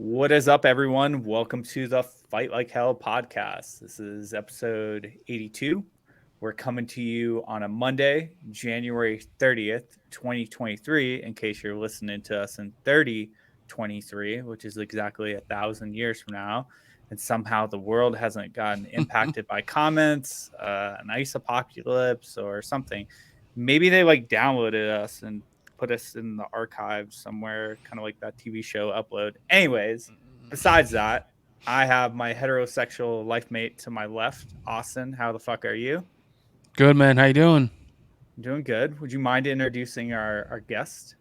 What is up, everyone? Welcome to the Fight Like Hell podcast. This is episode 82. We're coming to you on a Monday, January 30th, 2023, in case you're listening to us in 3023, which is exactly 1,000 years from now. And somehow the world hasn't gotten impacted by comments, an ice apocalypse, or something. Maybe they downloaded us and put us in the archives somewhere, kind of like that TV show Upload. Anyways, besides that, I have my heterosexual life mate to my left, Austin. How the fuck are you? Good, man. How you doing? Doing good. Would you mind introducing our guest?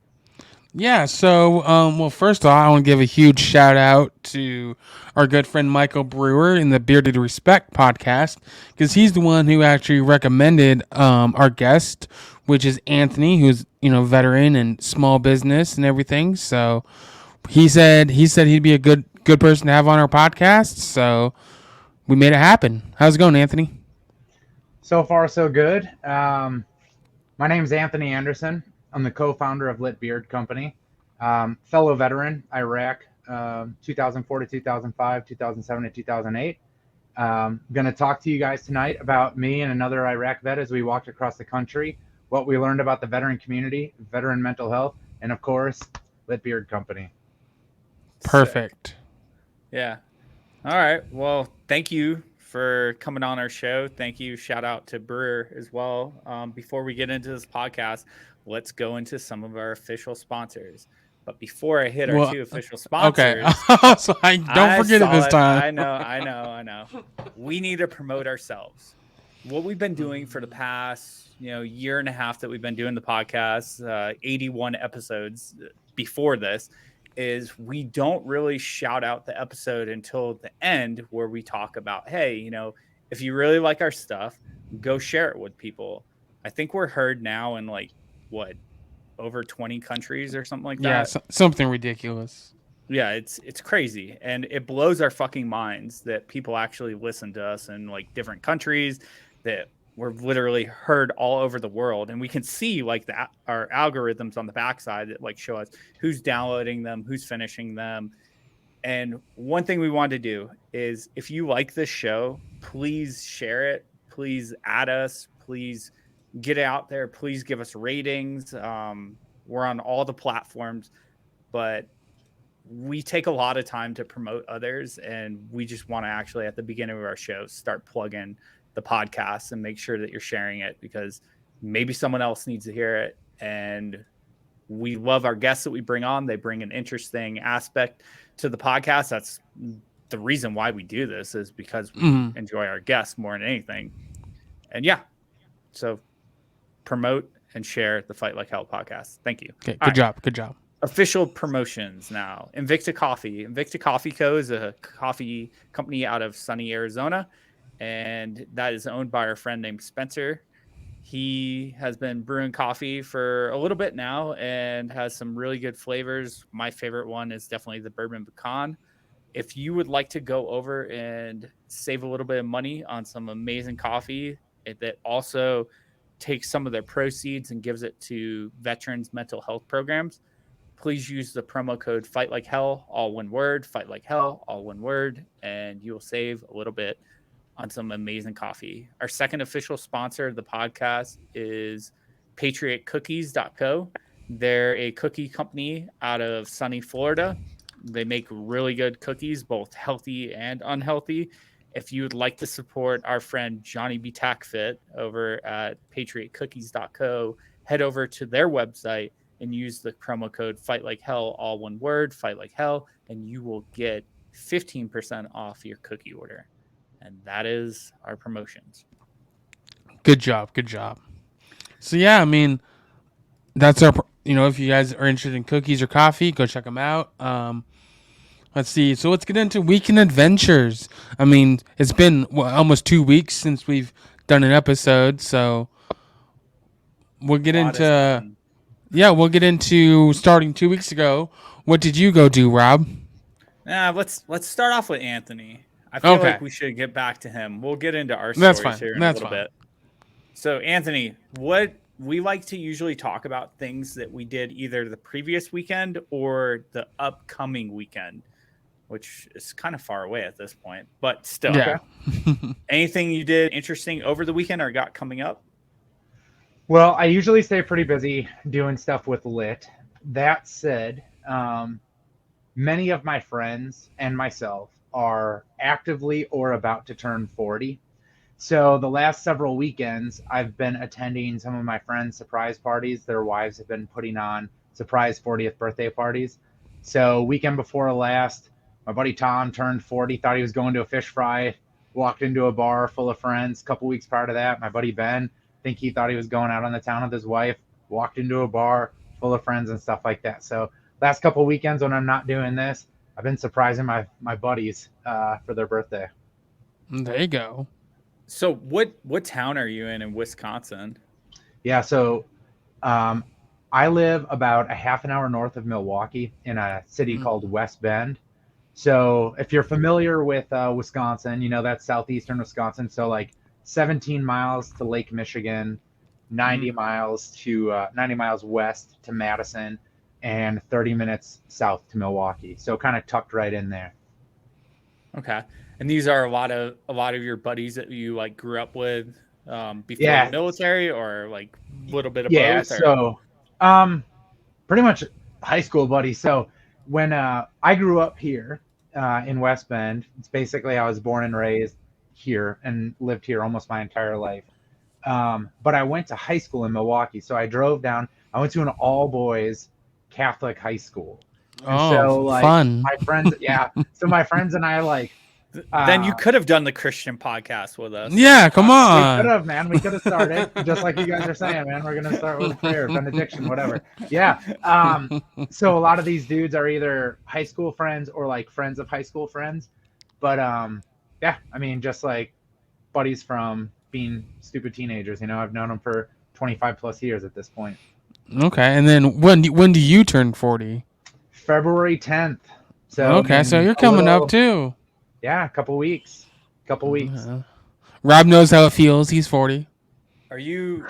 Yeah. Well, first off, I want to give a huge shout out to our good friend Michael Brewer in the Bearded Respect podcast because he's the one who actually recommended our guest, which is Anthony, who's veteran and small business and everything. So he said he'd be a good person to have on our podcast. So we made it happen. How's it going, Anthony? So far, so good. My name's Anthony Anderson. I'm the co-founder of Lit Beard Company. Fellow veteran, Iraq, 2004 to 2005, 2007 to 2008. Going to talk to you guys tonight about me and another Iraq vet as we walked across the country, what we learned about the veteran community, veteran mental health, and of course, Lit Beard Company. Perfect. Sick. Yeah. All right. Well, thank you for coming on our show. Thank you. Shout out to Brewer as well. Before we get into this podcast, let's go into some of our official sponsors. But before I hit our two official Okay. sponsors, So I don't forget it this time. I know. We need to promote ourselves. What we've been doing for the past, year and a half that we've been doing the podcast, 81 episodes before this, is we don't really shout out the episode until the end where we talk about, hey, if you really like our stuff, go share it with people. I think we're heard now in over 20 countries or something like that. Yeah, something ridiculous. Yeah, it's crazy, and it blows our fucking minds that people actually listen to us in different countries, that we're literally heard all over the world, and we can see our algorithms on the backside that show us who's downloading them, who's finishing them. And one thing we want to do is, if you like this show, please share it, please add us, please get it out there, please give us ratings. We're on all the platforms, but we take a lot of time to promote others, and we just want to actually at the beginning of our show start plugging the podcast and make sure that you're sharing it, because maybe someone else needs to hear it. And we love our guests that we bring on. They bring an interesting aspect to the podcast. That's the reason why we do this, is because we enjoy our guests more than anything. And yeah, so promote and share the Fight Like Hell podcast. Thank you. Okay, good job. Official promotions now. Invicta Coffee. Invicta Coffee Co. is a coffee company out of sunny Arizona, and that is owned by our friend named Spencer. He has been brewing coffee for a little bit now and has some really good flavors. My favorite one is definitely the bourbon pecan. If you would like to go over and save a little bit of money on some amazing coffee that also takes some of their proceeds and gives it to veterans' mental health programs, please use the promo code Fight Like Hell, all one word, Fight Like Hell, all one word, and you'll save a little bit on some amazing coffee. Our second official sponsor of the podcast is PatriotCookies.co. They're a cookie company out of sunny Florida. They make really good cookies, both healthy and unhealthy. If you would like to support our friend Johnny B. Tackfit over at PatriotCookies.co, head over to their website and use the promo code Fight Like Hell, all one word, Fight Like Hell, and you will get 15% off your cookie order. And that is our promotions. Good job. So yeah, I mean, that's our. If you guys are interested in cookies or coffee, go check them out. Let's see. So let's get into weekend adventures. I mean, it's been almost 2 weeks since we've done an episode, so we'll get into. Yeah, we'll get into starting 2 weeks ago. What did you go do, Rob? Let's start off with Anthony. I feel like we should get back to him. We'll get into our stories here in a little bit. So, Anthony, what we like to usually talk about things that we did either the previous weekend or the upcoming weekend. which is kind of far away at this point, but still. Yeah. Anything you did interesting over the weekend or got coming up? Well, I usually stay pretty busy doing stuff with Lit. That said, many of my friends and myself are actively or about to turn 40. So the last several weekends, I've been attending some of my friends' surprise parties. Their wives have been putting on surprise 40th birthday parties. So weekend before last, my buddy Tom turned 40, thought he was going to a fish fry, walked into a bar full of friends. A couple weeks prior to that, my buddy Ben, think he thought he was going out on the town with his wife, walked into a bar full of friends and stuff like that. So last couple weekends when I'm not doing this, I've been surprising my buddies for their birthday. There you go. So what town are you in Wisconsin? Yeah, so I live about a half an hour north of Milwaukee in a city called West Bend. So if you're familiar with Wisconsin, you know that's southeastern Wisconsin. So like 17 miles to Lake Michigan, 90 miles west to Madison, and 30 minutes south to Milwaukee. So kind of tucked right in there. Okay. And these are a lot of your buddies that you like grew up with before Yeah. the military, or like a little bit of Yeah, both? so pretty much high school buddies. So when I grew up here in West Bend, it's basically I was born and raised here and lived here almost my entire life. But I went to high school in Milwaukee, so I drove down. I went to an all boys Catholic high school. And so like fun. my friends, yeah. So my friends and I like. Then you could have done the Christian podcast with us. Yeah, come on. We could have, man. We could have started just like you guys are saying, man. We're gonna start with prayer, benediction, whatever. Yeah. So a lot of these dudes are either high school friends or like friends of high school friends. But yeah, I mean, just like buddies from being stupid teenagers. You know, I've known them for 25 plus years at this point. Okay, and then when do you turn 40? February 10th. So okay, so you're coming up too. Yeah, a couple weeks. Rob knows how it feels. He's 40. Were you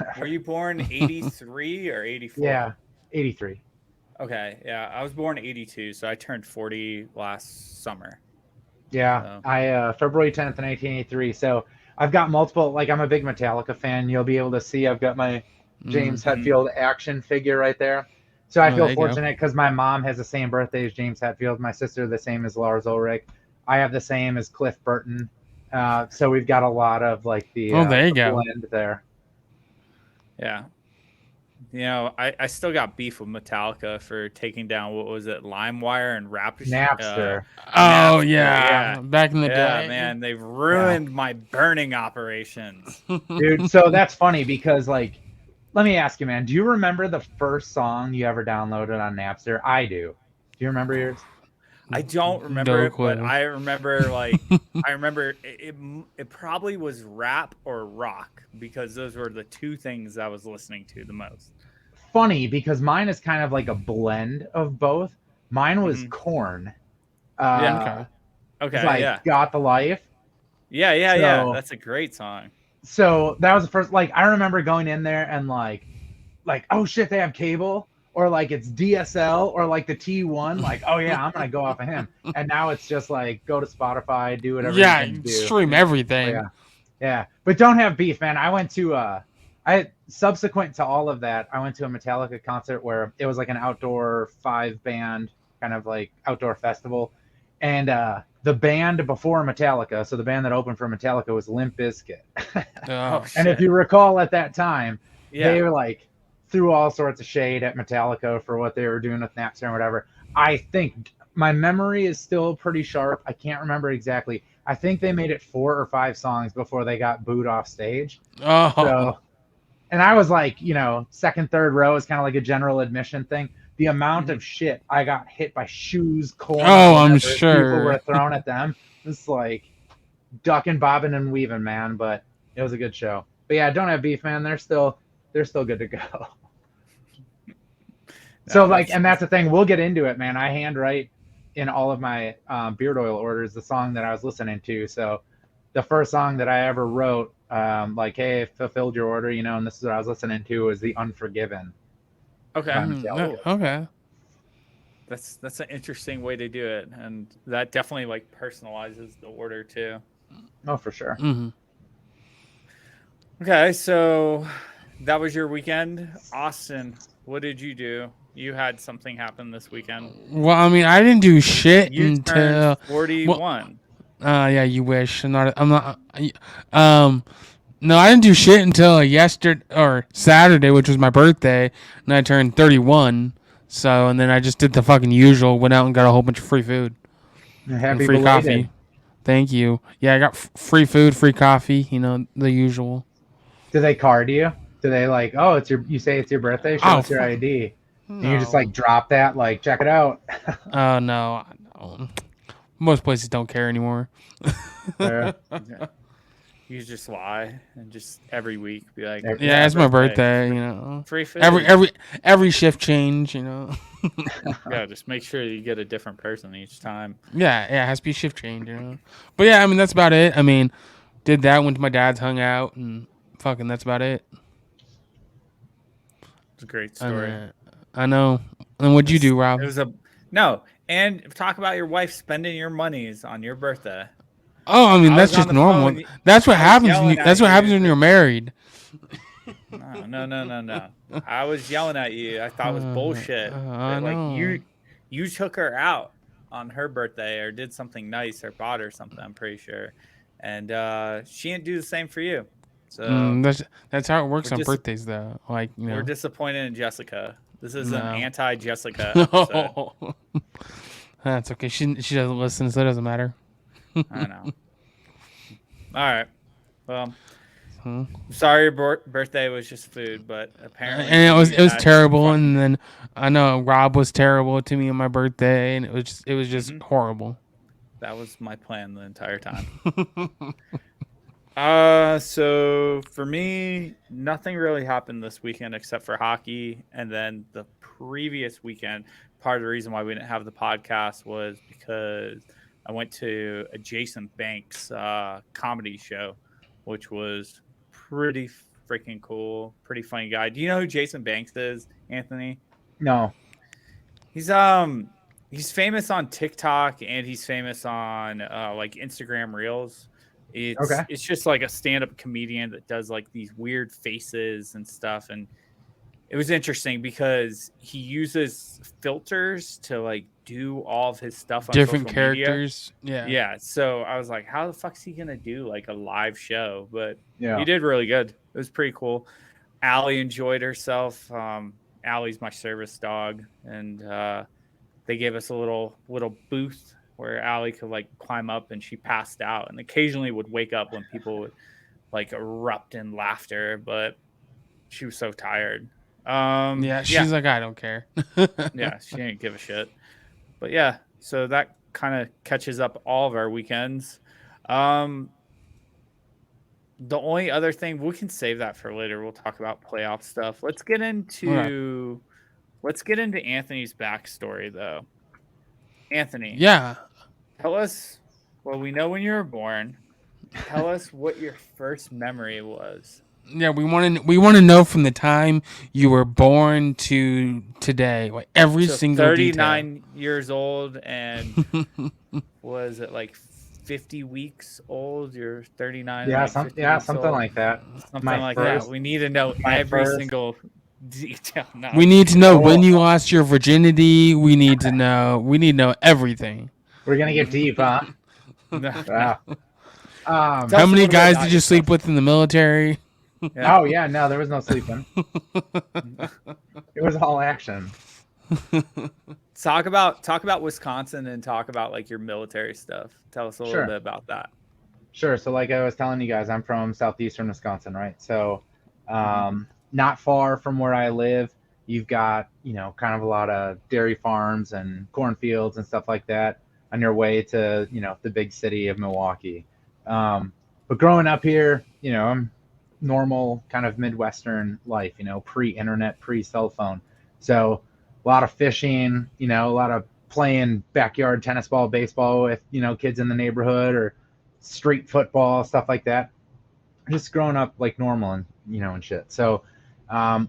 born 83 or 84? Yeah, 83. Okay, yeah, I was born 82, so I turned 40 last summer. Yeah, so. I February 10th, 1983. So I've got multiple. Like I'm a big Metallica fan. You'll be able to see I've got my James Hetfield action figure right there. So I feel fortunate because my mom has the same birthday as James Hetfield. My sister the same as Lars Ulrich. I have the same as Cliff Burton. So we've got a lot of like the there you go. blend there. Yeah. You know, I still got beef with Metallica for taking down, what was it, LimeWire and Napster. Oh, yeah. Back in the day. Yeah, man, they've ruined my burning operations. Dude, so that's funny because, like, let me ask you, man, do you remember the first song you ever downloaded on Napster? I do. Do you remember yours? I don't remember it, but I remember it probably was rap or rock, because those were the two things I was listening to the most. Funny, because mine is kind of like a blend of both. Mine was Korn. Okay. Like Got the Life. Yeah. That's a great song. So that was the first, like, I remember going in there and like, oh shit, they have cable. Or like it's DSL or like the T1, like, oh yeah, I'm gonna go off of him. And now it's just like go to Spotify, do whatever you can do. Stream everything. Yeah. But don't have beef, man. I went to subsequent to all of that, I went to a Metallica concert where it was like an outdoor 5-band kind of like outdoor festival. And the band before Metallica, so the band that opened for Metallica was Limp Bizkit. And if you recall at that time, they were like threw all sorts of shade at Metallica for what they were doing with Napster and whatever. I think my memory is still pretty sharp. I can't remember exactly. I think they made it 4 or 5 songs before they got booed off stage. So, and I was like, you know, second, third row is kind of like a general admission thing. The amount of shit I got hit by shoes, corn. I'm sure people were thrown at them. It's like ducking, bobbing, and weaving, man. But it was a good show. But yeah, don't have beef, man. They're still good to go. So like, and that's the thing. We'll get into it, man. I handwrite in all of my beard oil orders the song that I was listening to. So the first song that I ever wrote, like, hey, fulfilled your order, you know, and this is what I was listening to, was The Unforgiven. Okay. Okay. That's an interesting way to do it, and that definitely like personalizes the order too. Oh, for sure. Hmm. Okay, so that was your weekend, Austin. What did you do? You had something happen this weekend. Well, I mean, I didn't do shit You turned until well. 41. Yeah, you wish. I'm not. I'm not. No, I didn't do shit until yesterday or Saturday, which was my birthday, and I turned 31. So, and then I just did the fucking usual. Went out and got a whole bunch of free food and Happy free belated. coffee. Thank you. Yeah, I got free food, free coffee. You know, the usual. Do they card you? Do they like, oh, it's your? You say it's your birthday. Show Oh, us your fuck. ID. And you just No. like drop that, like check it out. No. Most places don't care anymore. There. Yeah. You just lie and just every week be like, Yeah, it's my birthday. You know, free food. every shift change. You know. Yeah, just make sure you get a different person each time. Yeah, it has to be shift change. You know. But yeah, I mean that's about it. I mean, did that, went to my dad's, hung out, and fucking that's about it. It's a great story. I know. And what'd you do, Rob? It was no, and talk about your wife spending your monies on your birthday. Oh, I mean I that's was on just the normal. phone, That's what I was happens. yelling That's at what happens you. when you're married. No. I was yelling at you. I thought it was bullshit. I That, like know. you took her out on her birthday or did something nice or bought her something. I'm pretty sure, and she didn't do the same for you. So That's how it works we're on dis- birthdays, though. Like you we're know. disappointed in Jessica. This is an No. anti-Jessica episode. No. That's okay. She doesn't listen, so it doesn't matter. I know. All right. Well, Hmm. sorry your birthday was just food, but apparently And it was you had terrible. fun. And then I know Rob was terrible to me on my birthday, and it was just horrible. That was my plan the entire time. So for me, nothing really happened this weekend except for hockey. And then the previous weekend, part of the reason why we didn't have the podcast was because I went to a Jason Banks comedy show, which was pretty freaking cool. Pretty funny guy. Do you know who Jason Banks is, Anthony? No. He's famous on TikTok and he's famous on like Instagram Reels. Okay. It's just like a stand-up comedian that does like these weird faces and stuff, and it was interesting because he uses filters to like do all of his stuff on Different social characters. media. Yeah. Yeah. So I was like, how the fuck's he gonna do like a live show? But Yeah. he did really good. It was pretty cool. Allie enjoyed herself. Allie's my service dog, and they gave us a little booth where Allie could like climb up, and she passed out and occasionally would wake up when people would like erupt in laughter, but she was so tired. Yeah, she's like, I don't care. Yeah, she didn't give a shit. But yeah, so that kind of catches up all of our weekends. The only other thing, we can save that for later. We'll talk about playoff stuff. Let's get into Anthony's backstory though. Anthony. Yeah. Tell us, well, we know when you were born. Tell us what your first memory was. Yeah, we want to know from the time you were born to today, like every So single 39 years old, and was it like 50 weeks old? You're 39. Yeah, like something old? like that. Something My like first- that. We need to know my every first- single detail. No. We need to know when you lost your virginity. We need to know everything. We're gonna get deep, huh? No. Wow. Tell How us a many little bit guys about did you sleep with in the military? Yeah. Oh yeah, no, there was no sleeping. It was all action. Talk about Wisconsin and talk about like your military stuff. Tell us a little Sure. bit about that. Sure. So like I was telling you guys, I'm from southeastern Wisconsin, right? So not far from where I live, you've got, kind of a lot of dairy farms and cornfields and stuff like that on your way to, the big city of Milwaukee. But growing up here, I'm normal kind of Midwestern life, pre-internet, pre-cell phone. So a lot of fishing, a lot of playing backyard tennis ball, baseball with, kids in the neighborhood, or street football, stuff like that. Just growing up like normal and, and shit. So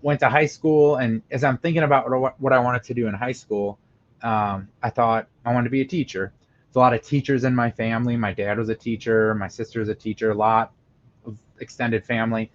went to high school, and as I'm thinking about what I wanted to do in high school, I thought I wanted to be a teacher. There's a lot of teachers in my family. My dad was a teacher. My sister was a teacher. A lot of extended family.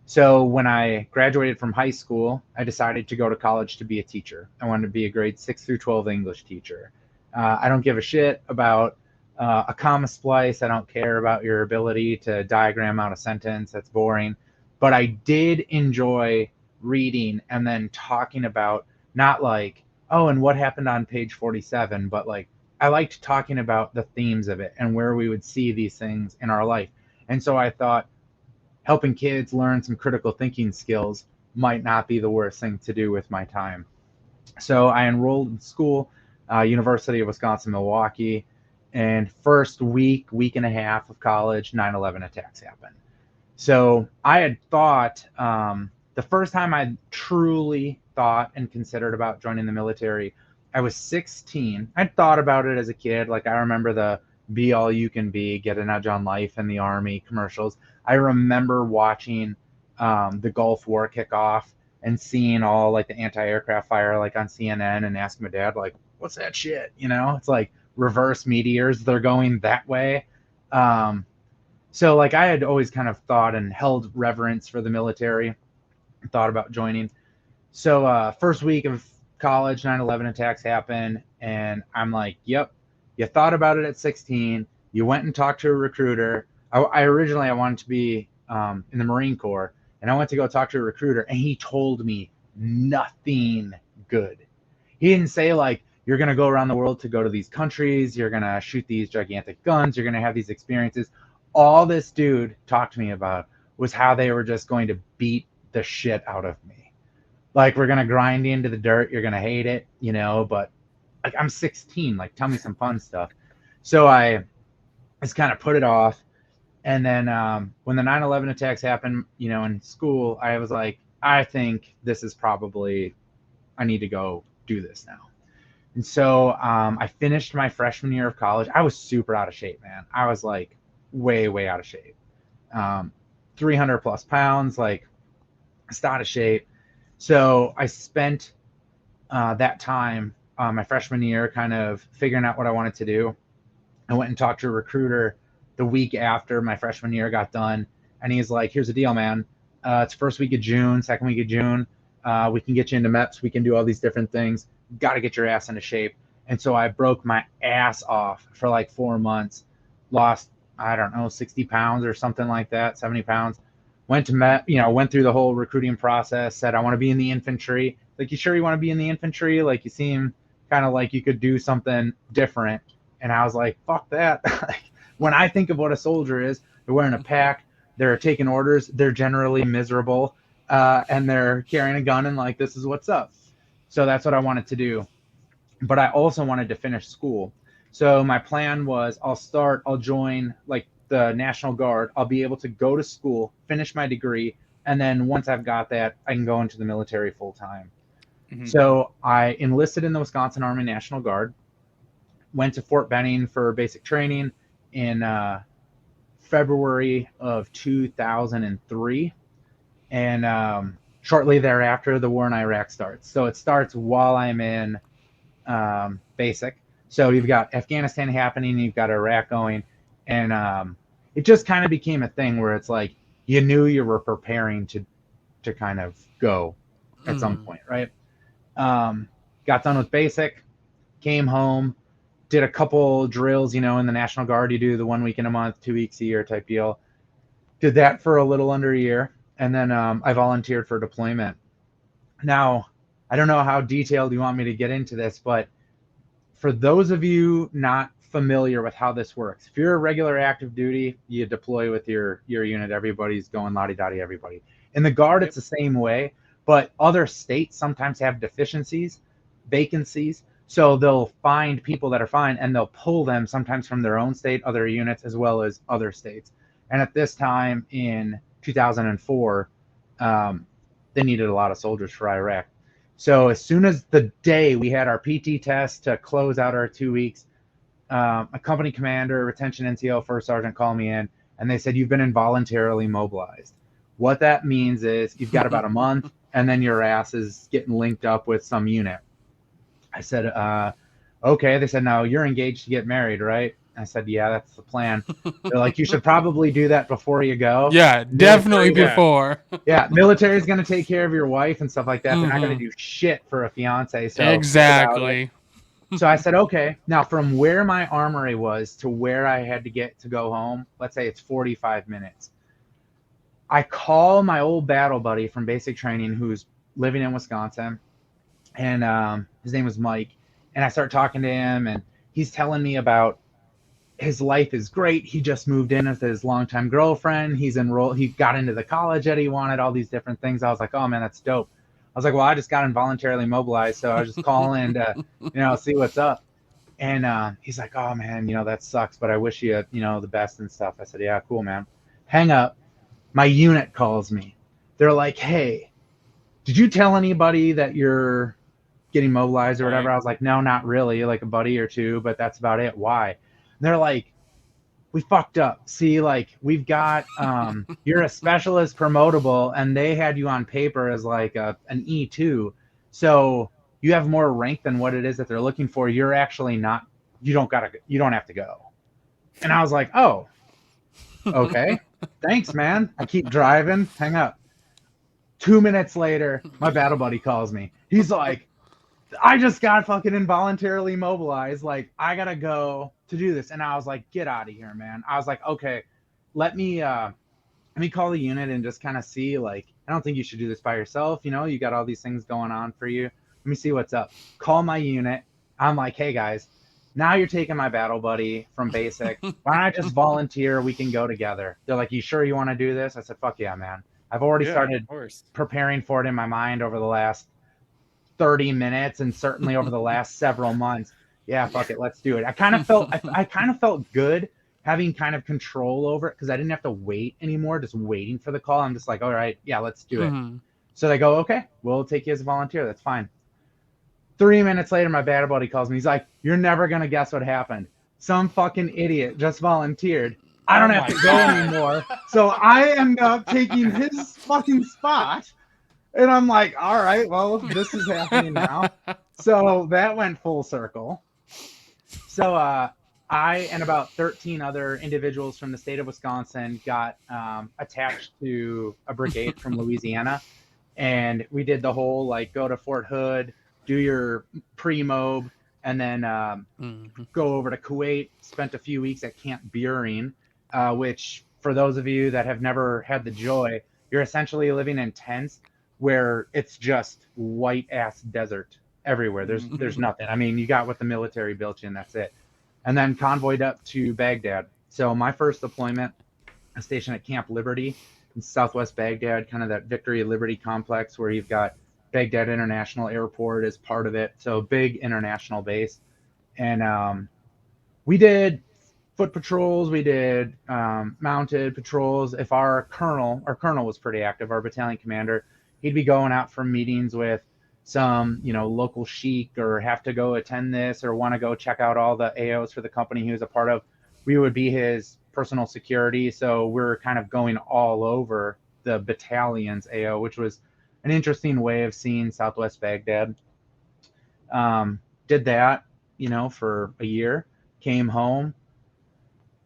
So when I graduated from high school, I decided to go to college to be a teacher. I wanted to be a grade 6 through 12 English teacher. I don't give a shit about a comma splice. I don't care about your ability to diagram out a sentence. That's boring. But I did enjoy reading and then talking about, not like, oh, and what happened on page 47, but like I liked talking about the themes of it and where we would see these things in our life. And so I thought helping kids learn some critical thinking skills might not be the worst thing to do with my time. So I enrolled in school, University of Wisconsin-Milwaukee, and first week and a half of college, 9/11 attacks happened. So I had thought, the first time I truly thought and considered about joining the military, I was 16. I'd thought about it as a kid. Like I remember the be all you can be, get an edge on life in the Army commercials. I remember watching the Gulf War kick off and seeing all like the anti-aircraft fire like on CNN and asking my dad like, what's that shit? You know, it's like reverse meteors. They're going that way. So like I had always kind of thought and held reverence for the military, thought about joining. So first week of college, 9/11 attacks happen, and I'm like, yep, you thought about it at 16. You went and talked to a recruiter. I originally I wanted to be in the Marine Corps, and I went to go talk to a recruiter, and he told me nothing good. He didn't say like you're gonna go around the world to go to these countries, you're gonna shoot these gigantic guns, you're gonna have these experiences. All this dude talked to me about was how they were just going to beat the shit out of me. Like we're gonna grind you into the dirt, you're gonna hate it, you know, but like I'm 16, like tell me some fun stuff. So I just kind of put it off. And then when the 9/11 attacks happened, you know, in school, I was like, I think this is probably, I need to go do this now. And so I finished my freshman year of college. I was super out of shape, man. I was like way out of shape. 300 plus pounds, like just out of shape. So I spent that time, my freshman year, kind of figuring out what I wanted to do. I went and talked to a recruiter the week after my freshman year got done. And he's like, here's the deal, man. It's first week of June, second week of June. We can get you into MEPS. We can do all these different things. Got to get your ass into shape. And so I broke my ass off for like 4 months, lost, I don't know, 60 pounds or something like that, 70 pounds. Went to MEP, you know, went through the whole recruiting process, said, I want to be in the infantry. Like, you sure you want to be in the infantry? Like, you seem kind of like you could do something different. And I was like, fuck that. When I think of what a soldier is, they're wearing a pack, they're taking orders, they're generally miserable, and they're carrying a gun and like, this is what's up. So that's what I wanted to do. But I also wanted to finish school. So my plan was I'll join like the National Guard. I'll be able to go to school, finish my degree, and then once I've got that, I can go into the military full time. Mm-hmm. So I enlisted in the Wisconsin Army National Guard, went to Fort Benning for basic training in February of 2003. And shortly thereafter, the war in Iraq starts. So it starts while I'm in basic. So you've got Afghanistan happening, you've got Iraq going, and it just kind of became a thing where it's like you knew you were preparing to kind of go at some point, right? Got done with basic, came home, did a couple drills, you know, in the National Guard. You do the 1 week in a month, 2 weeks a year type deal. Did that for a little under a year, and then I volunteered for deployment. Now, I don't know how detailed you want me to get into this, but for those of you not familiar with how this works, if you're a regular active duty, you deploy with your unit. Everybody's going la-di-da-di, everybody. In the Guard, it's the same way, but other states sometimes have deficiencies, vacancies. So they'll find people that are fine, and they'll pull them sometimes from their own state, other units, as well as other states. And at this time in 2004, they needed a lot of soldiers for Iraq. So as soon as the day we had our PT test to close out our 2 weeks, a company commander, retention NCO, first sergeant called me in, and they said, you've been involuntarily mobilized. What that means is you've got about a month, and then your ass is getting linked up with some unit. I said, okay. They said, no, you're engaged to get married, right? I said, yeah, that's the plan. They're like, you should probably do that before you go. Yeah, definitely Military, before. yeah, military is going to take care of your wife and stuff like that. They're not going Mhm. to do shit for a fiance. So think about it. Exactly. So I said, okay. Now, from where my armory was to where I had to get to go home, let's say it's 45 minutes. I call my old battle buddy from basic training who's living in Wisconsin, and his name was Mike. And I start talking to him, and he's telling me about his life is great. He just moved in with his longtime girlfriend. He's enrolled. He got into the college that he wanted. All these different things. I was like, oh man, that's dope. I was like, well, I just got involuntarily mobilized, so I was just calling to, see what's up. And he's like, oh man, that sucks, but I wish you, the best and stuff. I said, yeah, cool, man. Hang up. My unit calls me. They're like, hey, did you tell anybody that you're getting mobilized or whatever? Right. I was like, no, not really, like a buddy or two, but that's about it. Why? And they're like, we fucked up. See, like, we've got you're a specialist promotable, and they had you on paper as like an E2, so you have more rank than what it is that they're looking for. You're actually not. You don't have to go. And I was like, oh, okay, thanks, man. I keep driving. Hang up. 2 minutes later, my battle buddy calls me. He's like, I just got fucking involuntarily mobilized. Like, I gotta go to do this. And I was like, get out of here, man. I was like, okay, let me call the unit and just kind of see, like, I don't think you should do this by yourself. You got all these things going on for you. Let me see what's up. Call my unit. I'm like, hey guys, now you're taking my battle buddy from basic. Why don't I just volunteer? We can go together. They're like, you sure you want to do this? I said, fuck yeah, man. I've already started preparing for it in my mind over the last 30 minutes and certainly over the last several months. Yeah, fuck it, let's do it. I kind of felt good having kind of control over it because I didn't have to wait anymore, just waiting for the call. I'm just like, all right, yeah, let's do it. Mhm. So they go, okay, we'll take you as a volunteer. That's fine. 3 minutes later, my battle buddy calls me. He's like, you're never going to guess what happened. Some fucking idiot just volunteered. I don't have to go anymore. So I end up taking his fucking spot. And I'm like, all right, well, this is happening now. So that went full circle. So I and about 13 other individuals from the state of Wisconsin got attached to a brigade from Louisiana. And we did the whole, like, go to Fort Hood, do your pre-mob, and then go over to Kuwait. Spent a few weeks at Camp Buren, which, for those of you that have never had the joy, you're essentially living in tents where it's just white ass desert everywhere. There's nothing. I mean, you got what the military built you, and that's it. And then convoyed up to Baghdad. So my first deployment, a station at Camp Liberty in Southwest Baghdad, kind of that Victory Liberty complex where you've got Baghdad International Airport as part of it. So big international base. And we did foot patrols, we did mounted patrols. If our colonel was pretty active, our battalion commander, he'd be going out for meetings with some, local sheik, or have to go attend this, or want to go check out all the AOs for the company he was a part of. We would be his personal security. So we're kind of going all over the battalion's AO, which was an interesting way of seeing Southwest Baghdad. Did that, for a year, came home,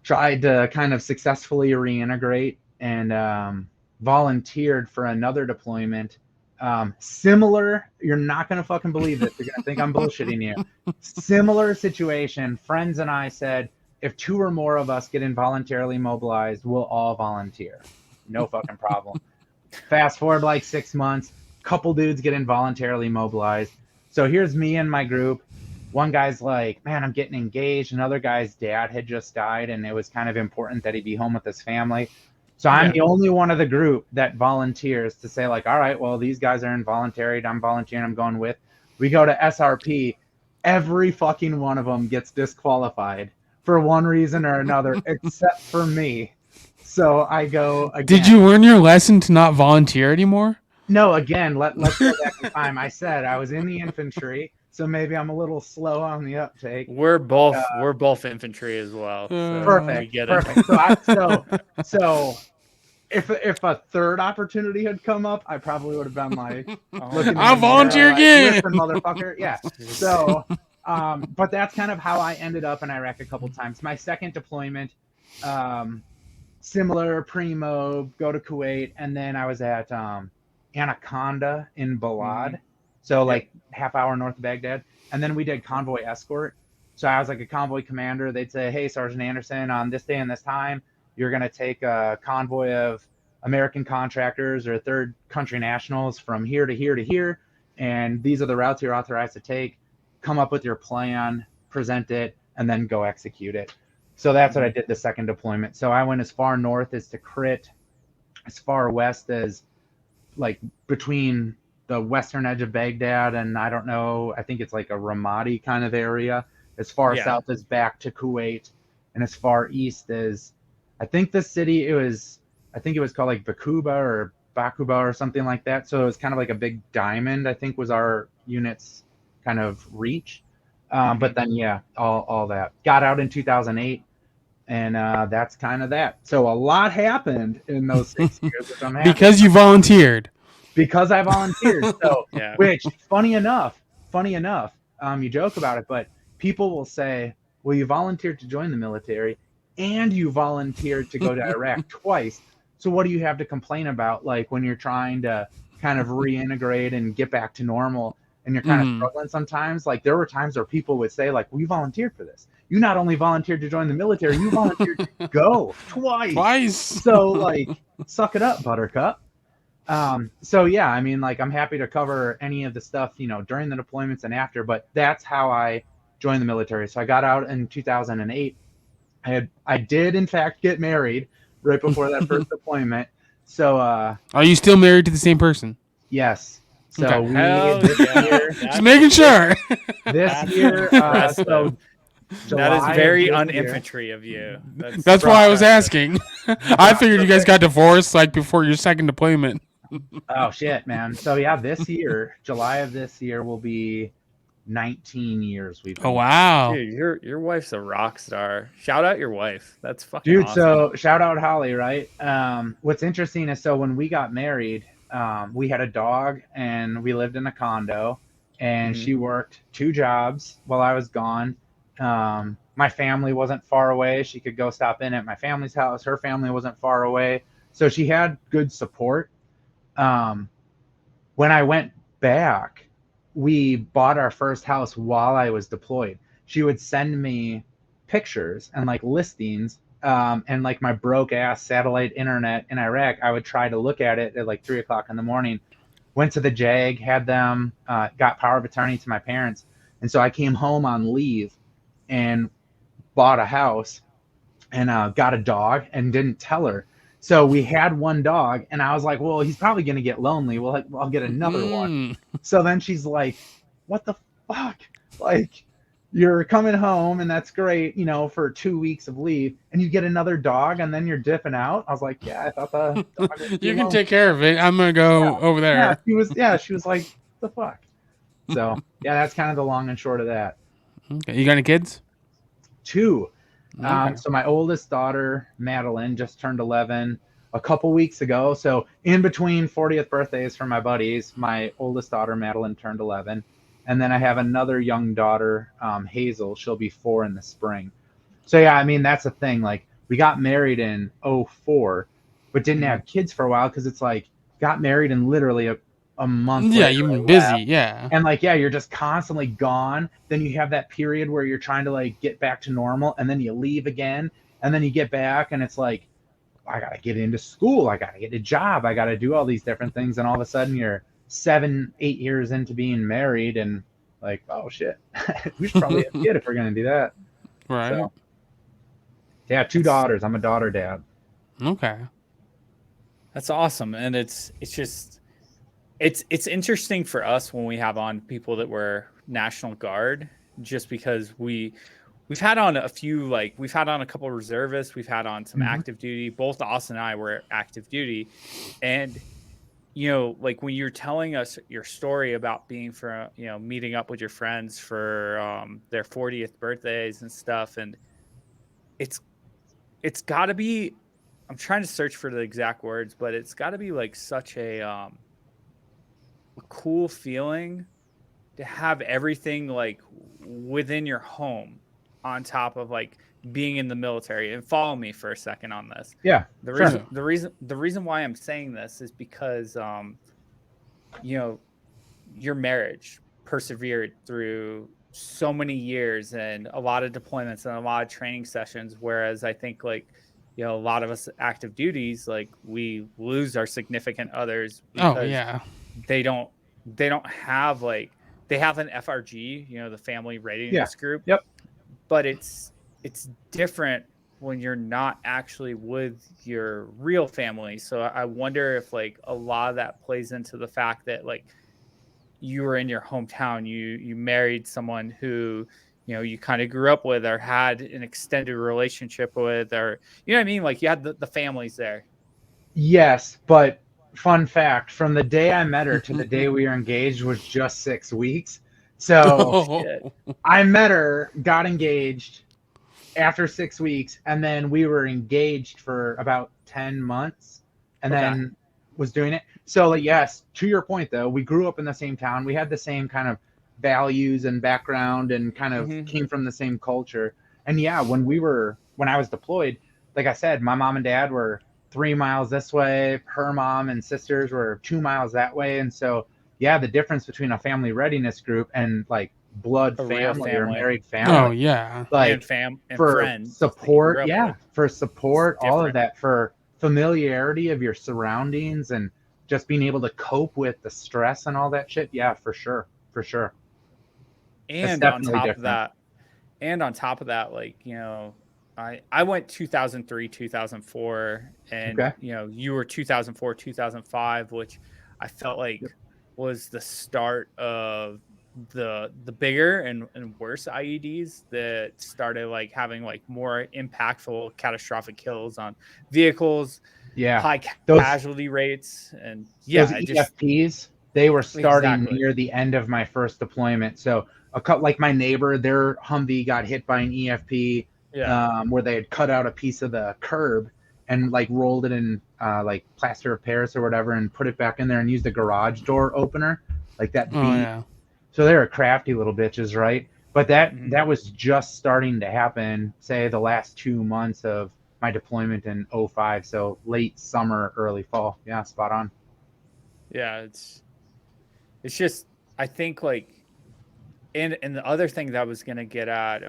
tried to kind of successfully reintegrate, and volunteered for another deployment. Similar, you're not going to fucking believe this. You're going to think I'm bullshitting you. Similar situation. Friends and I said, if 2 or more of us get involuntarily mobilized, we'll all volunteer. No fucking problem. Fast forward like 6 months, couple dudes get involuntarily mobilized. So here's me and my group. One guy's like, man, I'm getting engaged. Another guy's dad had just died, and it was kind of important that he be home with his family. So I'm the only one of the group that volunteers to say, like, all right, well, these guys are involuntary. I'm volunteering. I'm going with. We go to SRP. Every fucking one of them gets disqualified for one reason or another, except for me. So I go again. Did you learn your lesson to not volunteer anymore? No, again, let's go back to time. I said I was in the infantry, so maybe I'm a little slow on the uptake. We're both infantry as well. So perfect. We get perfect. So if a third opportunity had come up, I probably would have been like, I'll volunteer again. Listen, motherfucker. Yeah. So But that's kind of how I ended up in Iraq a couple times. My second deployment, um, similar primo, go to Kuwait, and then I was at Anaconda in Mhm. Balad, so Yep. like half hour north of Baghdad, and then we did convoy escort. So I was like a convoy commander. They'd say, "Hey, Sergeant Anderson, on this day and this time, you're going to take a convoy of American contractors or third country nationals from here to here to here, and these are the routes you're authorized to take. Come up with your plan, present it, and then go execute it." So that's what I Mhm. did the second deployment. So I went as far north as Tikrit, as far west as like between the western edge of Baghdad and I don't know, I think it's like a Ramadi kind of area, as far Yeah. south as back to Kuwait, and as far east as I think the city I think it was called like Bakuba or Bakuba or something like that. So it was kind of like a big diamond, I think was our unit's kind of reach. But Mhm. then yeah, all that got out in 2008, and that's kind of that. So a lot happened in those 6 years, which I'm happy Because you volunteered. because I volunteered. So, Yeah. which funny enough, you joke about it, but people will say, "Well, you volunteered to join the military, and you volunteered to go to Iraq twice. So what do you have to complain about? Like when you're trying to kind of reintegrate and get back to normal." And you're kind of Mhm. struggling sometimes. Like there were times where people would say, like, "We volunteered for this. You not only volunteered to join the military, you volunteered to go twice. Twice. So like, suck it up, Buttercup." So yeah, I mean, like I'm happy to cover any of the stuff, during the deployments and after, but that's how I joined the military. So I got out in 2008. I did in fact get married right before that first deployment. So Are you still married to the same person? yes. Okay. So we Hell yeah. Just making sure. this That's year impressive. so That is July of very this year. uninfantry of you. That's That's super why I was impressive. asking. I figured you guys got divorced like before your second deployment. Oh shit, man. So yeah, this year, July of this year will be 19 years we've Oh been married. wow. Dude, your wife's a rock star. Shout out your wife. That's fucking Dude, awesome. so shout out Holly, right? What's interesting is so when we got married, we had a dog and we lived in a condo, and Hmm. she worked 2 jobs while I was gone. My family wasn't far away. She could go stop in at my family's house. Her family wasn't far away. So she had good support. Um, when I went back, we bought our first house while I was deployed. She would send me pictures and like listings, and like my broke ass satellite internet in Iraq. I would try to look at it at like 3 o'clock in the morning. Went to the JAG, had them, got power of attorney to my parents, and so I came home on leave and bought a house and got a dog and didn't tell her. So we had one dog, and I was like, "Well, he's probably gonna get lonely. Well, like, I'll get another one." Mm. So then she's like, "What the fuck? Like, you're coming home, and that's great, for 2 weeks of leave, and you get another dog, and then you're dipping out." I was like, "Yeah, I thought the dog would be You can alone." take care of it. I'm gonna go over Yeah, there. she was like, "The fuck." So yeah, that's kind of the long and short of that. Okay. You got any kids? Two. Okay. So my oldest daughter, Madeline, just turned 11 a couple weeks ago. So in between 40th birthdays for my buddies, my oldest daughter, Madeline, turned 11. And then I have another young daughter, Hazel. She'll be 4 in the spring. So yeah, I mean, that's the thing. Like we got married in '04, but didn't Hmm. have kids for a while because it's like got married and literally a month Yeah, later you've I been busy. left. Yeah. And like, yeah, you're just constantly gone. Then you have that period where you're trying to like get back to normal, and then you leave again, and then you get back, and it's like, I gotta get into school, I gotta get a job, I gotta do all these different things, and all of a sudden you're 7, 8 years into being married, and like, oh shit, we should probably have a kid if we're gonna do that. Right. So yeah, two That's daughters. I'm a daughter dad. Okay. that's awesome. And it's just it's interesting for us when we have on people that were National Guard, just because we've had on a few, like we've had on a couple of reservists, we've had on some Mm-hmm. active duty. Both Austin and I were active duty. And like when you're telling us your story about being for, meeting up with your friends for their 40th birthdays and stuff, and it's it's got to be, I'm trying to search for the exact words, but it's got to be like such a cool feeling to have everything like within your home on top of like being in the military. And follow me for a second on this. Yeah, The sure. reason the reason why I'm saying this is because you know, your marriage persevered through so many years and a lot of deployments and a lot of training sessions, whereas I think like, you know, a lot of us active duties, like we lose our significant others Oh because yeah. they don't they don't have like, they have an FRG, you know, the family Yeah. readiness group, Yep. but it's different when you're not actually with your real family. So I wonder if like a lot of that plays into the fact that like you were in your hometown, you married someone who, you know, you kind of grew up with or had an extended relationship with, or you know what I mean, like you had the families there. Yes, but fun fact, from the day I met her to the day we were engaged was just 6 weeks. So Shit. I met her, got engaged after 6 weeks, and then we were engaged for about 10 months and Okay. then was doing it. So, like, yes, to your point, though, we grew up in the same town. We had the same kind of values and background and kind of Mhm. came from the same culture. And yeah, when I was deployed, like I said, my mom and dad were 3 miles this way, her mom and sisters were 2 miles that way. And so, yeah, the difference between a family readiness group and like blood A real family or family. married Oh family, yeah. And like fam and for friends that you support, grew up yeah, with. for It's support, all of different. that, for familiarity of your surroundings and just being able to cope with the stress and all that shit. Yeah, for sure. For sure. It's And on definitely top of different. that, like, you know, I went 2003, 2004, and Okay. you know, you were 2004, 2005, which I felt like Yep. was the start of the bigger and worse IEDs that started like having like more impactful catastrophic kills on vehicles, Yeah. high Those casualty rates, and those yeah, it just EFPs, they were starting exactly. near the end of my first deployment. So a couple, like my neighbor, their Humvee got hit by an EFP, Yeah. where they had cut out a piece of the curb and like rolled it in like plaster of Paris or whatever and put it back in there and used a garage door opener, like that Oh beat. yeah. So they were crafty little bitches, right? But that Mhm. that was just starting to happen, say the last 2 months of my deployment in '05. So late summer, early fall. Yeah, spot on. Yeah, it's just, I think like, and the other thing that I was gonna get at,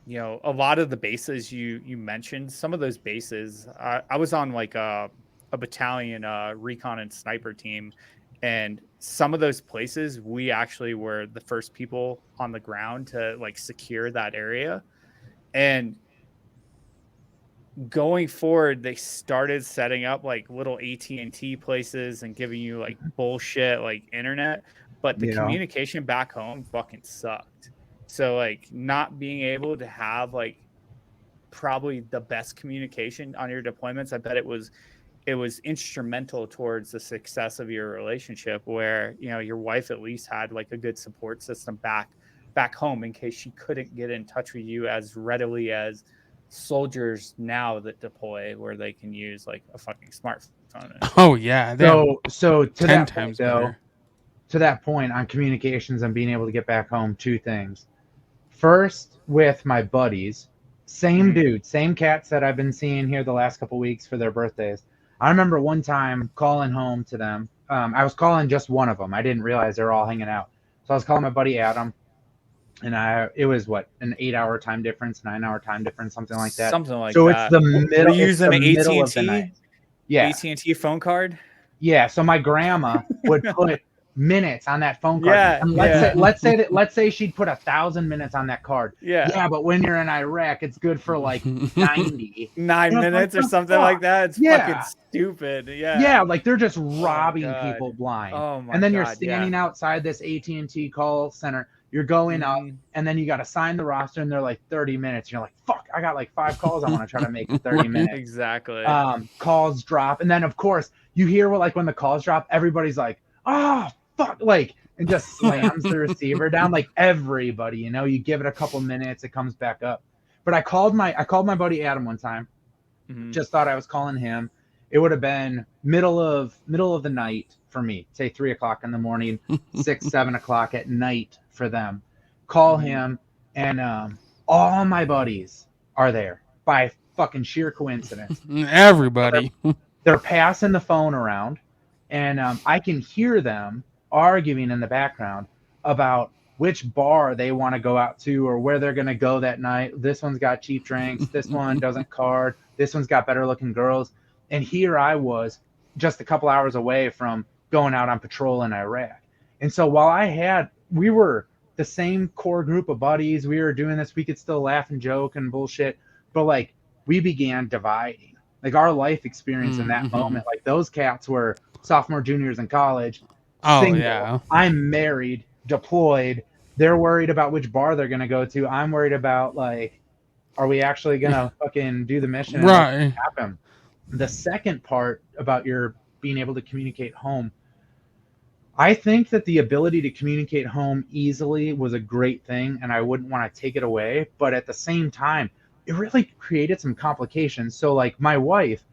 you know, a lot of the bases you mentioned, some of those bases, I was on like a battalion recon and sniper team, and some of those places we actually were the first people on the ground to like secure that area. And going forward, they started setting up like little AT&T places and giving you like bullshit like internet, but the Yeah. communication back home fucking sucked. So like not being able to have like probably the best communication on your deployments, I bet it was instrumental towards the success of your relationship, where, you know, your wife at least had like a good support system back home in case she couldn't get in touch with you as readily as soldiers now that deploy, where they can use like a fucking smartphone and shit. Oh yeah. They have So to 10 that point times though, better. to that point on communications and being able to get back home, two things. First, with my buddies, same Mhm. dude, same cats that I've been seeing here the last couple weeks for their birthdays. I remember one time calling home to them. I was calling just one of them. I didn't realize they were all hanging out. So I was calling my buddy Adam, and it was what, an 8 hour time difference, 9 hour time difference, something like that. Something like So that. Were you it's using the an middle of the night. AT&T Yeah, AT&T phone card? yeah. So my grandma would put minutes on that phone card, Yeah, and yeah, let's say she'd put 1,000 minutes on that card. yeah. Yeah, but when you're in Iraq, it's good for like 90. 9 It's like minutes or the something like fuck. that. It's fucking Yeah, stupid. Yeah. yeah. Like they're just Oh robbing god. people blind, Oh my and then you're god. Yeah. standing outside this AT&T call center. You're going up, Mhm. and then you got to sign the roster, and they're like 30 minutes. You're like, fuck, I got like 5 calls I want to try to make in 30 Right. minutes. Exactly. Calls drop, and then of course you hear what, like when the calls drop, everybody's like, oh fuck, like, and just slams the receiver down, like everybody, you give it a couple minutes, it comes back up. But I called my buddy Adam one time, Mhm. just thought I was calling him. it would have been middle of the night for me, say 3 o'clock in the morning, 6, 7 o'clock at night for them. Call him, and all my buddies are there by fucking sheer coincidence. Everybody. They're passing the phone around, and I can hear them arguing in the background about which bar they want to go out to or where they're going to go that night. This one's got cheap drinks. This one doesn't card. This one's got better looking girls. And here I was just a couple hours away from going out on patrol in Iraq. And so while we were the same core group of buddies, we were doing this, we could still laugh and joke and bullshit, but like we began dividing. Like our life experience in that moment, like those cats were sophomore, juniors in college. Oh, yeah. I'm married, deployed. They're worried about which bar they're gonna go to. I'm worried about like, are we actually gonna fucking do the mission? Right. Happen? The second part about your being able to communicate home, I think that the ability to communicate home easily was a great thing, and I wouldn't want to take it away. But at the same time, it really created some complications. So, like my wife,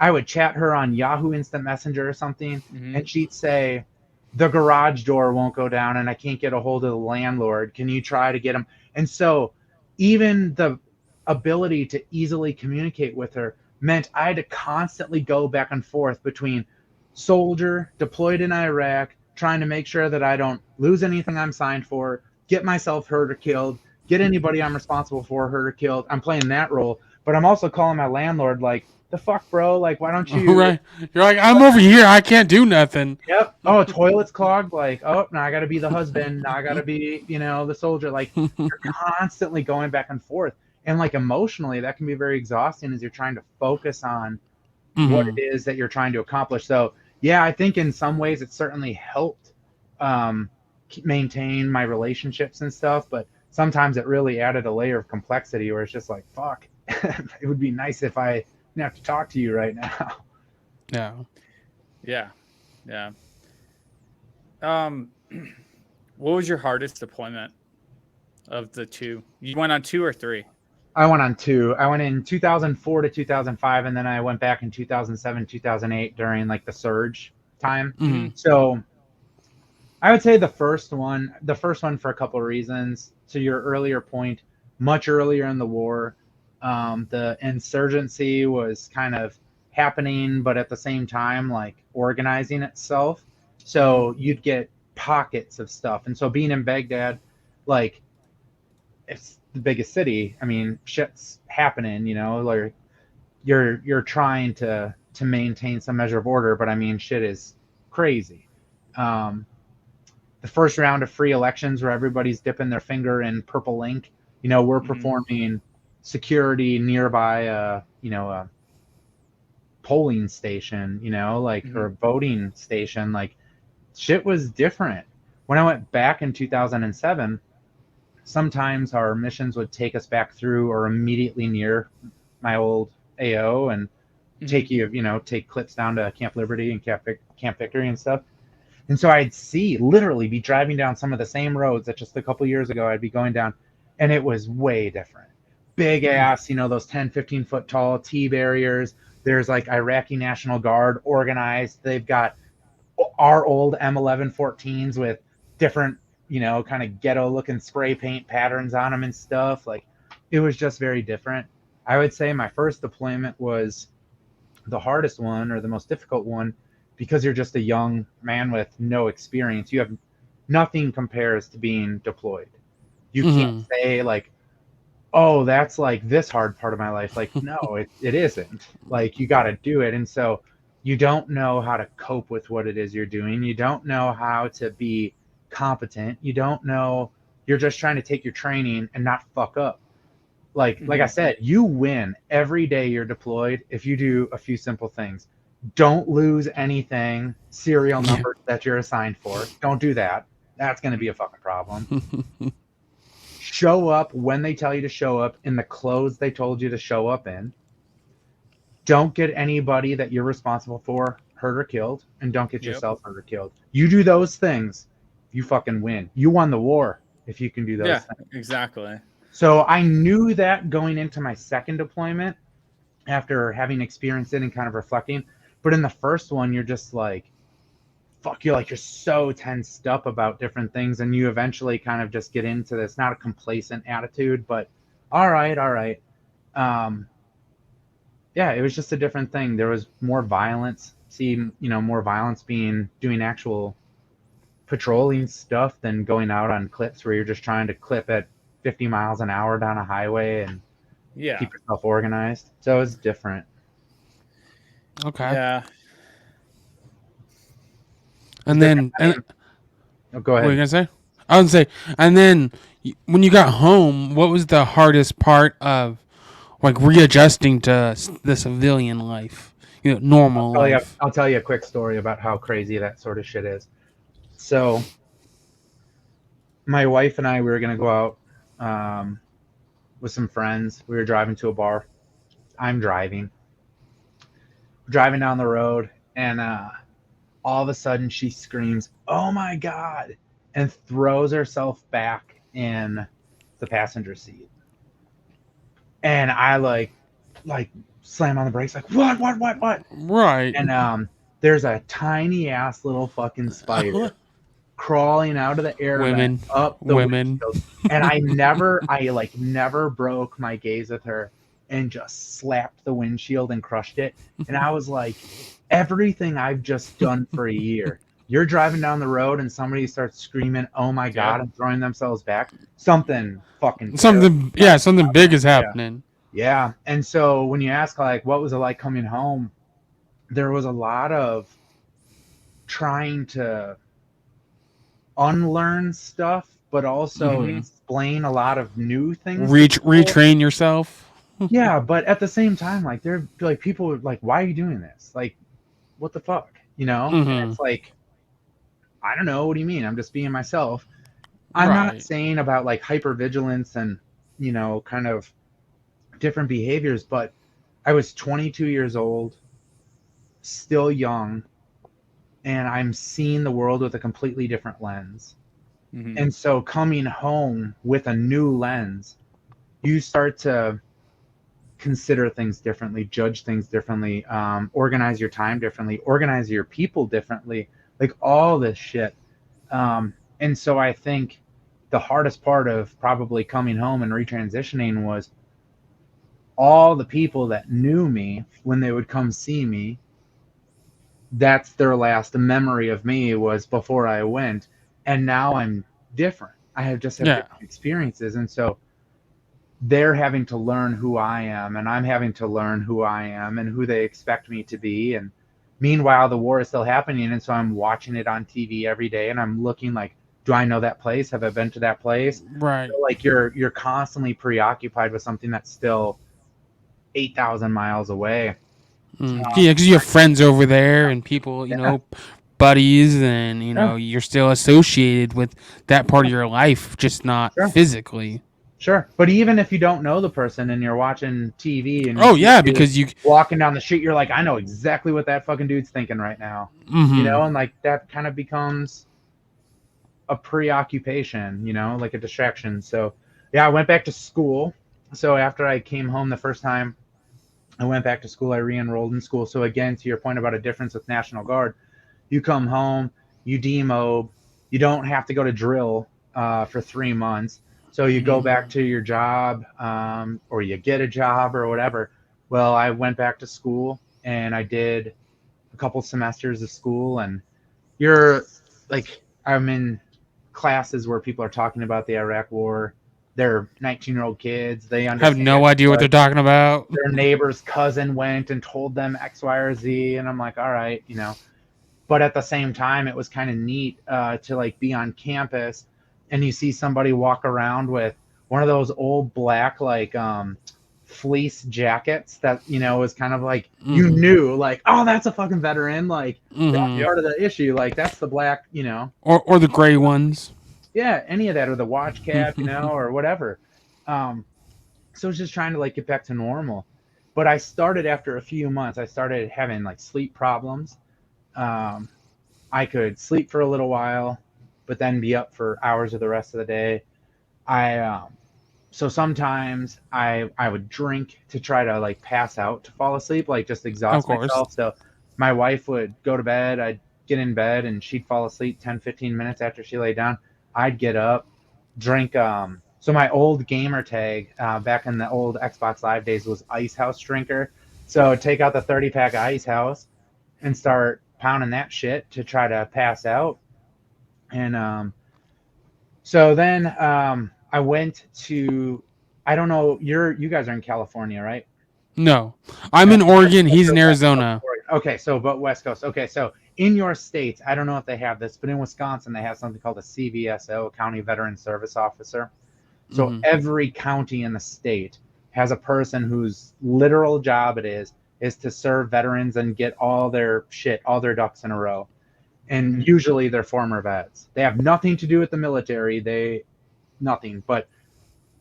I would chat her on Yahoo Instant Messenger or something, and she'd say, the garage door won't go down and I can't get a hold of the landlord. Can you try to get him? And so even the ability to easily communicate with her meant I had to constantly go back and forth between soldier deployed in Iraq, trying to make sure that I don't lose anything I'm signed for, get myself hurt or killed, get anybody I'm responsible for hurt or killed. I'm playing that role, but I'm also calling my landlord like, the fuck, bro? Like, why don't you? Right. You're like, I'm over here. I can't do nothing. Yep. Oh, toilet's clogged. Like, oh, now I got to be the husband. Now I got to be, the soldier. Like, you're constantly going back and forth. And like emotionally, that can be very exhausting as you're trying to focus on what it is that you're trying to accomplish. So, yeah, I think in some ways it certainly helped maintain my relationships and stuff. But sometimes it really added a layer of complexity where it's just like, fuck, it would be nice if I have to talk to you right now. Yeah. What was your hardest deployment of the two? You went on 2 or 3? I went on 2. I went in 2004 to 2005, and then I went back in 2007, 2008 during like the surge time. So I would say the first one for a couple of reasons. To your earlier point, much earlier in the war, the insurgency was kind of happening, but at the same time, like organizing itself. So you'd get pockets of stuff. And so being in Baghdad, like it's the biggest city. I mean, shit's happening, like you're trying to maintain some measure of order, but I mean, shit is crazy. The first round of free elections where everybody's dipping their finger in purple ink, we're performing security nearby a polling station, or a voting station. Like shit was different. When I went back in 2007, sometimes our missions would take us back through or immediately near my old AO and take clips down to Camp Liberty and Camp Victory and stuff. And so I'd literally be driving down some of the same roads that just a couple years ago I'd be going down, and it was way different. Big ass, those 10, 15 foot tall T barriers. There's like Iraqi National Guard organized. They've got our old M1114s with different, kind of ghetto looking spray paint patterns on them and stuff. Like it was just very different. I would say my first deployment was the hardest one or the most difficult one because you're just a young man with no experience. You have nothing compares to being deployed. You can't say like, oh, that's like this hard part of my life. Like, no, it isn't. Like, you got to do it. And so you don't know how to cope with what it is you're doing. You don't know how to be competent. You don't know. You're just trying to take your training and not fuck up. Like I said, you win every day you're deployed if you do a few simple things. Don't lose anything, serial number that you're assigned for. Don't do that. That's going to be a fucking problem. Show up when they tell you to show up in the clothes they told you to show up in. Don't get anybody that you're responsible for hurt or killed, and don't get yourself hurt or killed. You do those things, you fucking win. You won the war if you can do those things. Exactly. So I knew that going into my second deployment, after having experienced it and kind of reflecting, But in the first one, you're just like, fuck, you're so tensed up about different things, and you eventually kind of just get into this, not a complacent attitude, but all right, all right. Yeah, it was just a different thing. There was more violence. More violence doing actual patrolling stuff than going out on clips where you're just trying to clip at 50 miles an hour down a highway and Yeah. keep yourself organized. So it's different. Okay. Yeah. And then, Oh, go what were you ahead. gonna say? I would say, and then when you got home, what was the hardest part of like readjusting to the civilian life, normal life? I'll tell you a quick story about how crazy that sort of shit is. So, my wife and I, we were gonna go out with some friends. We were driving to a bar. I'm driving down the road, and all of a sudden she screams, "Oh my God," and throws herself back in the passenger seat. And I like slam on the brakes, like, what? Right. And there's a tiny ass little fucking spider crawling out of the air Women. vent up the Women. windshield. And I never broke my gaze with her and just slapped the windshield and crushed it. And I was like, everything I've just done for a year. You're driving down the road and somebody starts screaming, "Oh my God," and throwing themselves back. Something fucking Something, something big is happening. Yeah. And so when you ask, like, what was it like coming home? There was a lot of trying to unlearn stuff, but also explain a lot of new things. Retrain yourself. Yeah, but at the same time, like, they're like, people are like, "Why are you doing this? Like, what the fuck?" And it's like, I don't know. What do you mean? I'm just being myself. I'm not saying about like hypervigilance and kind of different behaviors, but I was 22 years old, still young, and I'm seeing the world with a completely different lens. And so coming home with a new lens, you start to consider things differently, judge things differently, organize your time differently, organize your people differently, like all this shit. And so I think the hardest part of probably coming home and retransitioning was all the people that knew me when they would come see me. That's their last memory of me was before I went. And now I'm different. I have different experiences. And so they're having to learn who I am, and I'm having to learn who I am and who they expect me to be. And meanwhile, the war is still happening. And so I'm watching it on TV every day, and I'm looking like, do I know that place? Have I been to that place? Right. So like you're constantly preoccupied with something that's still 8,000 miles away. Yeah, because you have friends over there and people, buddies, and you're still associated with that part of your life, just not physically. Sure, but even if you don't know the person and you're watching TV and because you walking down the street, you're like, I know exactly what that fucking dude's thinking right now. And like that kind of becomes a preoccupation, like a distraction. So yeah, I went back to school. So after I came home the first time, I went back to school. I re-enrolled in school. So again, to your point about a difference with National Guard, you come home, you demob, you don't have to go to drill for 3 months. So you go back to your job, or you get a job or whatever. Well, I went back to school and I did a couple semesters of school, and I'm in classes where people are talking about the Iraq War. They're 19-year-old kids. They have no idea what they're talking about. Their neighbor's cousin went and told them X, Y, or Z, and I'm like, all right, But at the same time, it was kind of neat to like be on campus, and you see somebody walk around with one of those old black like fleece jackets that was kind of like you knew like, oh, that's a fucking veteran, like that's part of the issue, like that's the black, or the gray ones. Yeah, any of that, or the watch cap, or whatever. So it's just trying to like get back to normal. But I started after a few months. I started having like sleep problems. I could sleep for a little while, but then be up for hours of the rest of the day. So sometimes I would drink to try to like pass out to fall asleep, like just exhaust myself. So My wife would go to bed. I'd get in bed and she'd fall asleep 10, 15 minutes after she lay down. I'd get up, drink. So my old gamer tag back in the old Xbox Live days was Ice House Drinker. So take out the 30-pack Ice House and start pounding that shit to try to pass out. And so then I went to, I don't know, you guys are in California, right? No, I'm in Oregon. He's in Arizona. Okay, so but West Coast. Okay, so in your states, I don't know if they have this, but in Wisconsin, they have something called a CVSO, County Veteran Service Officer. So every county in the state has a person whose literal job it is to serve veterans and get all their shit, all their ducks in a row. And usually they're former vets. They have nothing to do with the military. Nothing, but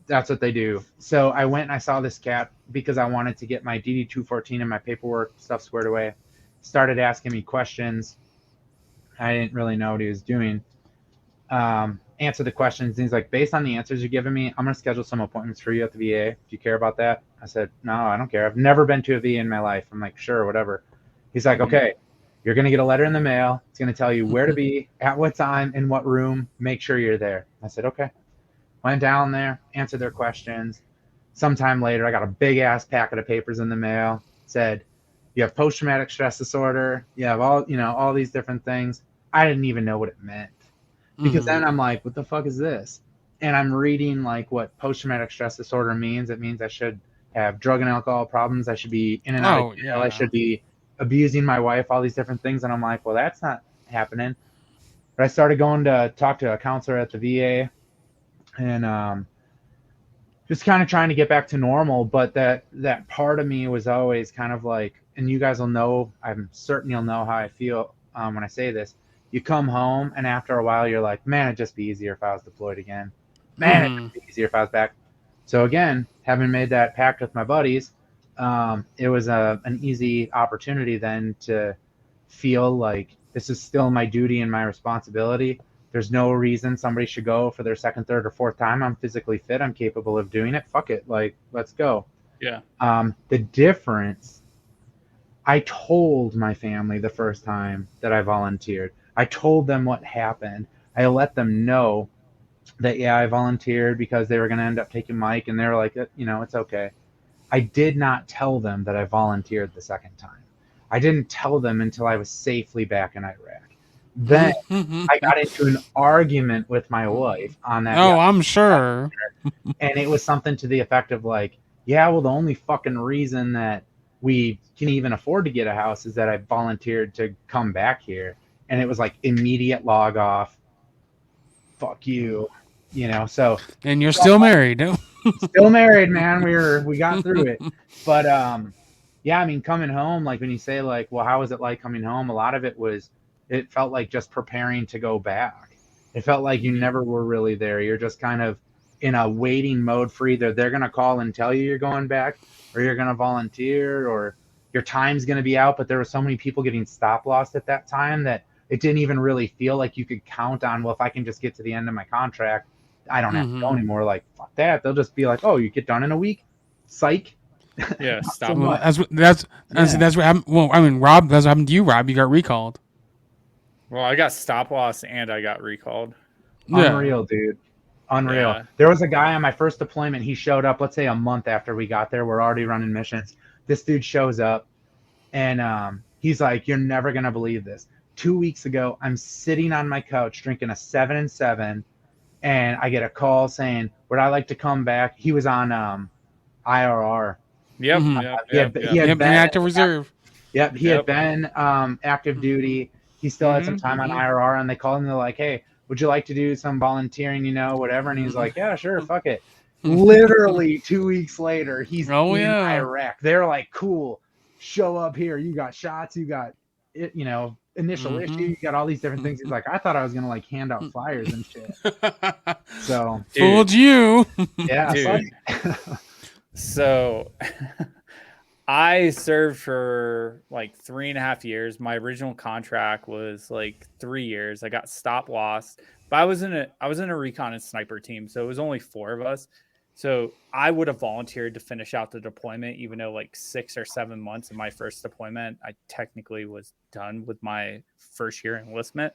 that's what they do. So I went and I saw this cat because I wanted to get my DD 214 and my paperwork stuff squared away. Started asking me questions. I didn't really know what he was doing. Answer the questions. And he's like, based on the answers you're giving me, I'm going to schedule some appointments for you at the VA. Do you care about that? I said, no, I don't care. I've never been to a VA in my life. I'm like, sure, whatever. He's like, okay, you're going to get a letter in the mail. It's going to tell you where to be, at what time, in what room. Make sure you're there. I said, okay. Went down there, answered their questions. Sometime later, I got a big ass packet of papers in the mail. Said, you have post-traumatic stress disorder. You have all these different things. I didn't even know what it meant. Because then I'm like, what the fuck is this? And I'm reading like what post-traumatic stress disorder means. It means I should have drug and alcohol problems. I should be in and out of jail. I should be abusing my wife, all these different things. And I'm like, well, that's not happening. But I started going to talk to a counselor at the VA and just kind of trying to get back to normal. But that part of me was always kind of like, and you guys will know, I'm certain you'll know how I feel when I say this. You come home, and after a while, you're like, man, it'd just be easier if I was deployed again. Man, it'd be easier if I was back. So again, having made that pact with my buddies, it was an easy opportunity then to feel like this is still my duty and my responsibility. There's no reason somebody should go for their second, third, or fourth time. I'm physically fit. I'm capable of doing it. Fuck it. Like, let's go. Yeah. The difference, I told my family the first time that I volunteered. I told them what happened. I let them know that, yeah, I volunteered because they were going to end up taking Mike, and they were like, it's okay. I did not tell them that I volunteered the second time. I didn't tell them until I was safely back in Iraq. Then I got into an argument with my wife on that. Oh, I'm sure. And it was something to the effect of like, yeah, well, the only fucking reason that we can even afford to get a house is that I volunteered to come back here. And it was like immediate log off. Fuck you, so. And you're still married. Still married, man. We got through it. But yeah, I mean, coming home, like when you say like, well, how was it like coming home? A lot of it felt like just preparing to go back. It felt like you never were really there. You're just kind of in a waiting mode for either they're going to call and tell you you're going back, or you're going to volunteer, or your time's going to be out. But there were so many people getting stop loss at that time that it didn't even really feel like you could count on, well, if I can just get to the end of my contract, I don't have to go anymore. Like, fuck that. They'll just be like, oh, you get done in a week? Psych. Yeah, stop. Well, that's what happened. Well, I mean, Rob, that's what happened to you, Rob. You got recalled. Well, I got stop loss and I got recalled. Unreal, dude. Unreal. Yeah. There was a guy on my first deployment. He showed up, let's say a month after we got there. We're already running missions. This dude shows up, and he's like, you're never going to believe this. 2 weeks ago, I'm sitting on my couch drinking a 7-7, and I get a call saying, would I like to come back? He was on IRR. Yep. He had been active reserve. Yep. He had been active duty. He still had some time on IRR, and they called him. They're like, hey, would you like to do some volunteering, whatever? And he's like, yeah, sure, fuck it. Literally 2 weeks later, he's in Iraq. They're like, cool, show up here. You got shots. You got, initial issue. You got all these different things. He's like, I thought I was going to like hand out flyers and shit. So. Fooled you. Yeah. Dude. So I served for like 3.5 years. My original contract was like 3 years. I got stop loss, but I was in a recon and sniper team, so it was only 4 of us. So I would have volunteered to finish out the deployment, even though like 6 or 7 months of my first deployment, I technically was done with my first year enlistment.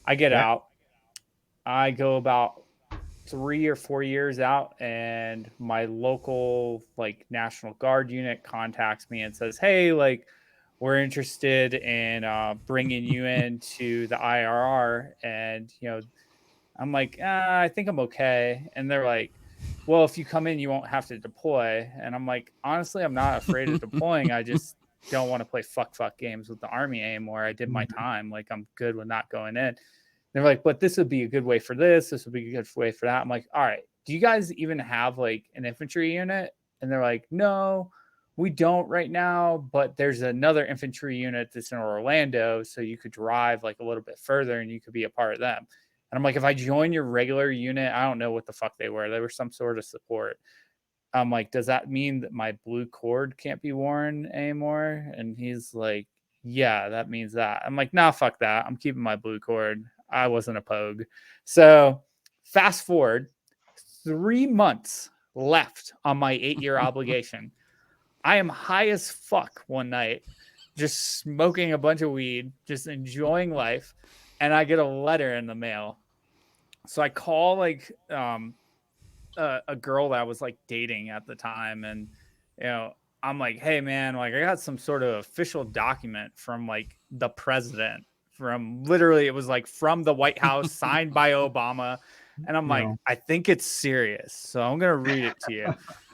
I get Yeah. out, I go about 3 or 4 years out, and my local like National Guard unit contacts me and says, "Hey, like we're interested in bringing you into the IRR," and I'm like, I think I'm okay. And they're like, well, if you come in, you won't have to deploy. And I'm like, honestly, I'm not afraid of deploying. I just don't want to play fuck games with the Army anymore. I did my time. Like, I'm good with not going in. They're like, but this would be a good way for this. This would be a good way for that. I'm like, all right, do you guys even have like an infantry unit? And they're like, no, we don't right now, but there's another infantry unit that's in Orlando. So you could drive like a little bit further and you could be a part of them. And I'm like, if I join your regular unit, I don't know what the fuck they were. They were some sort of support. I'm like, does that mean that my blue cord can't be worn anymore? And he's like, yeah, that means that. I'm like, nah, fuck that. I'm keeping my blue cord. I wasn't a pogue. So fast forward 3 months left on my 8-year obligation. I am high as fuck one night, just smoking a bunch of weed, just enjoying life. And I get a letter in the mail. So I call like a girl that I was like dating at the time, and I'm like, hey man, like I got some sort of official document from like the president, from literally it was like from the White House, signed by Obama. And I'm like, I think it's serious, so I'm gonna read it to you.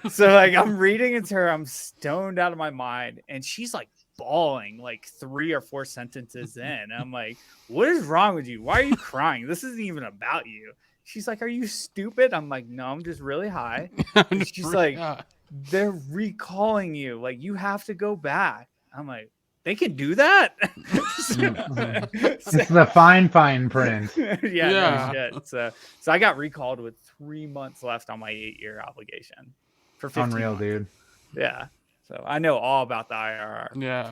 So like I'm reading it to her, I'm stoned out of my mind, and she's like bawling like 3 or 4 sentences in. And I'm like, what is wrong with you? Why are you crying? This isn't even about you. She's like, are you stupid? I'm like, no, I'm just really high. And she's like, they're recalling you. Like, you have to go back. I'm like, they can do that? It's the fine print. No shit. So I got recalled with 3 months left on my 8-year obligation for 15 Unreal, months. dude. Yeah. So I know all about the IRR. Yeah.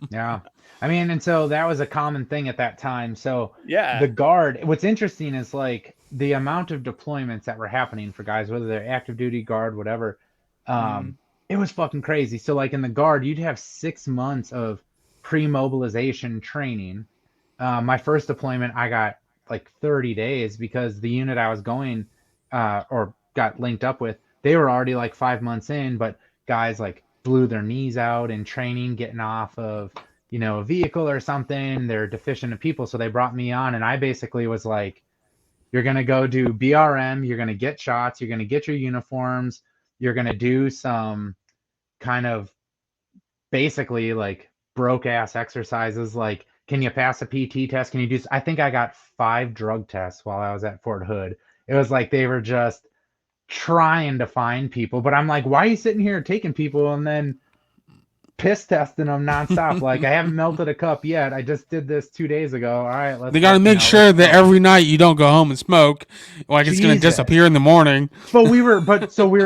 Yeah. I mean, and so that was a common thing at that time. So yeah, the Guard, what's interesting is like the amount of deployments that were happening for guys, whether they're active duty, Guard, whatever. It was fucking crazy. So like in the Guard, you'd have 6 months of pre-mobilization training. My first deployment, I got like 30 days because the unit I was going or got linked up with, they were already like 5 months in, but guys like blew their knees out in training, getting off of, a vehicle or something. They're deficient of people. So they brought me on, and I basically was like, you're going to go do BRM. You're going to get shots. You're going to get your uniforms. You're going to do some kind of basically like broke ass exercises. Like, can you pass a PT test? Can you do, I think I got 5 drug tests while I was at Fort Hood. It was like, they were just trying to find people, but I'm like, why are you sitting here taking people and then piss testing them nonstop? Like, I haven't melted a cup yet. I just did this 2 days ago. All right, let's. They got to make sure that every night you don't go home and smoke, like it's going to disappear in the morning. But we were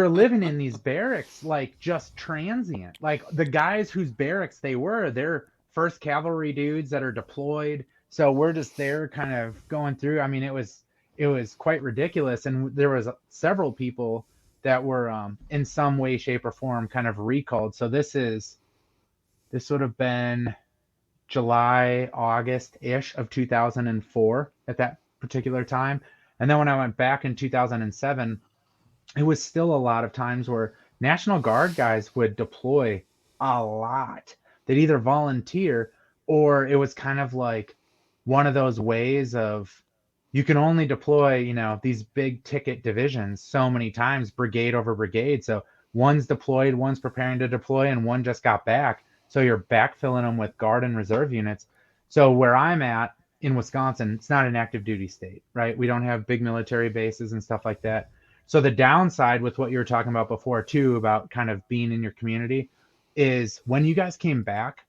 living in these barracks, like just transient. Like the guys whose barracks they're first cavalry dudes that are deployed. So we're just there, kind of going through. I mean, it was quite ridiculous, and there was several people that were in some way, shape, or form kind of recalled. So this would have been July, August-ish of 2004 at that particular time. And then when I went back in 2007, it was still a lot of times where National Guard guys would deploy a lot. They'd either volunteer, or it was kind of like one of those ways of, you can only deploy, these big ticket divisions so many times, brigade over brigade. So one's deployed, one's preparing to deploy, and one just got back. So you're backfilling them with Guard and reserve units. So where I'm at in Wisconsin, it's not an active duty state, right? We don't have big military bases and stuff like that. So the downside with what you were talking about before too, about kind of being in your community, is when you guys came back,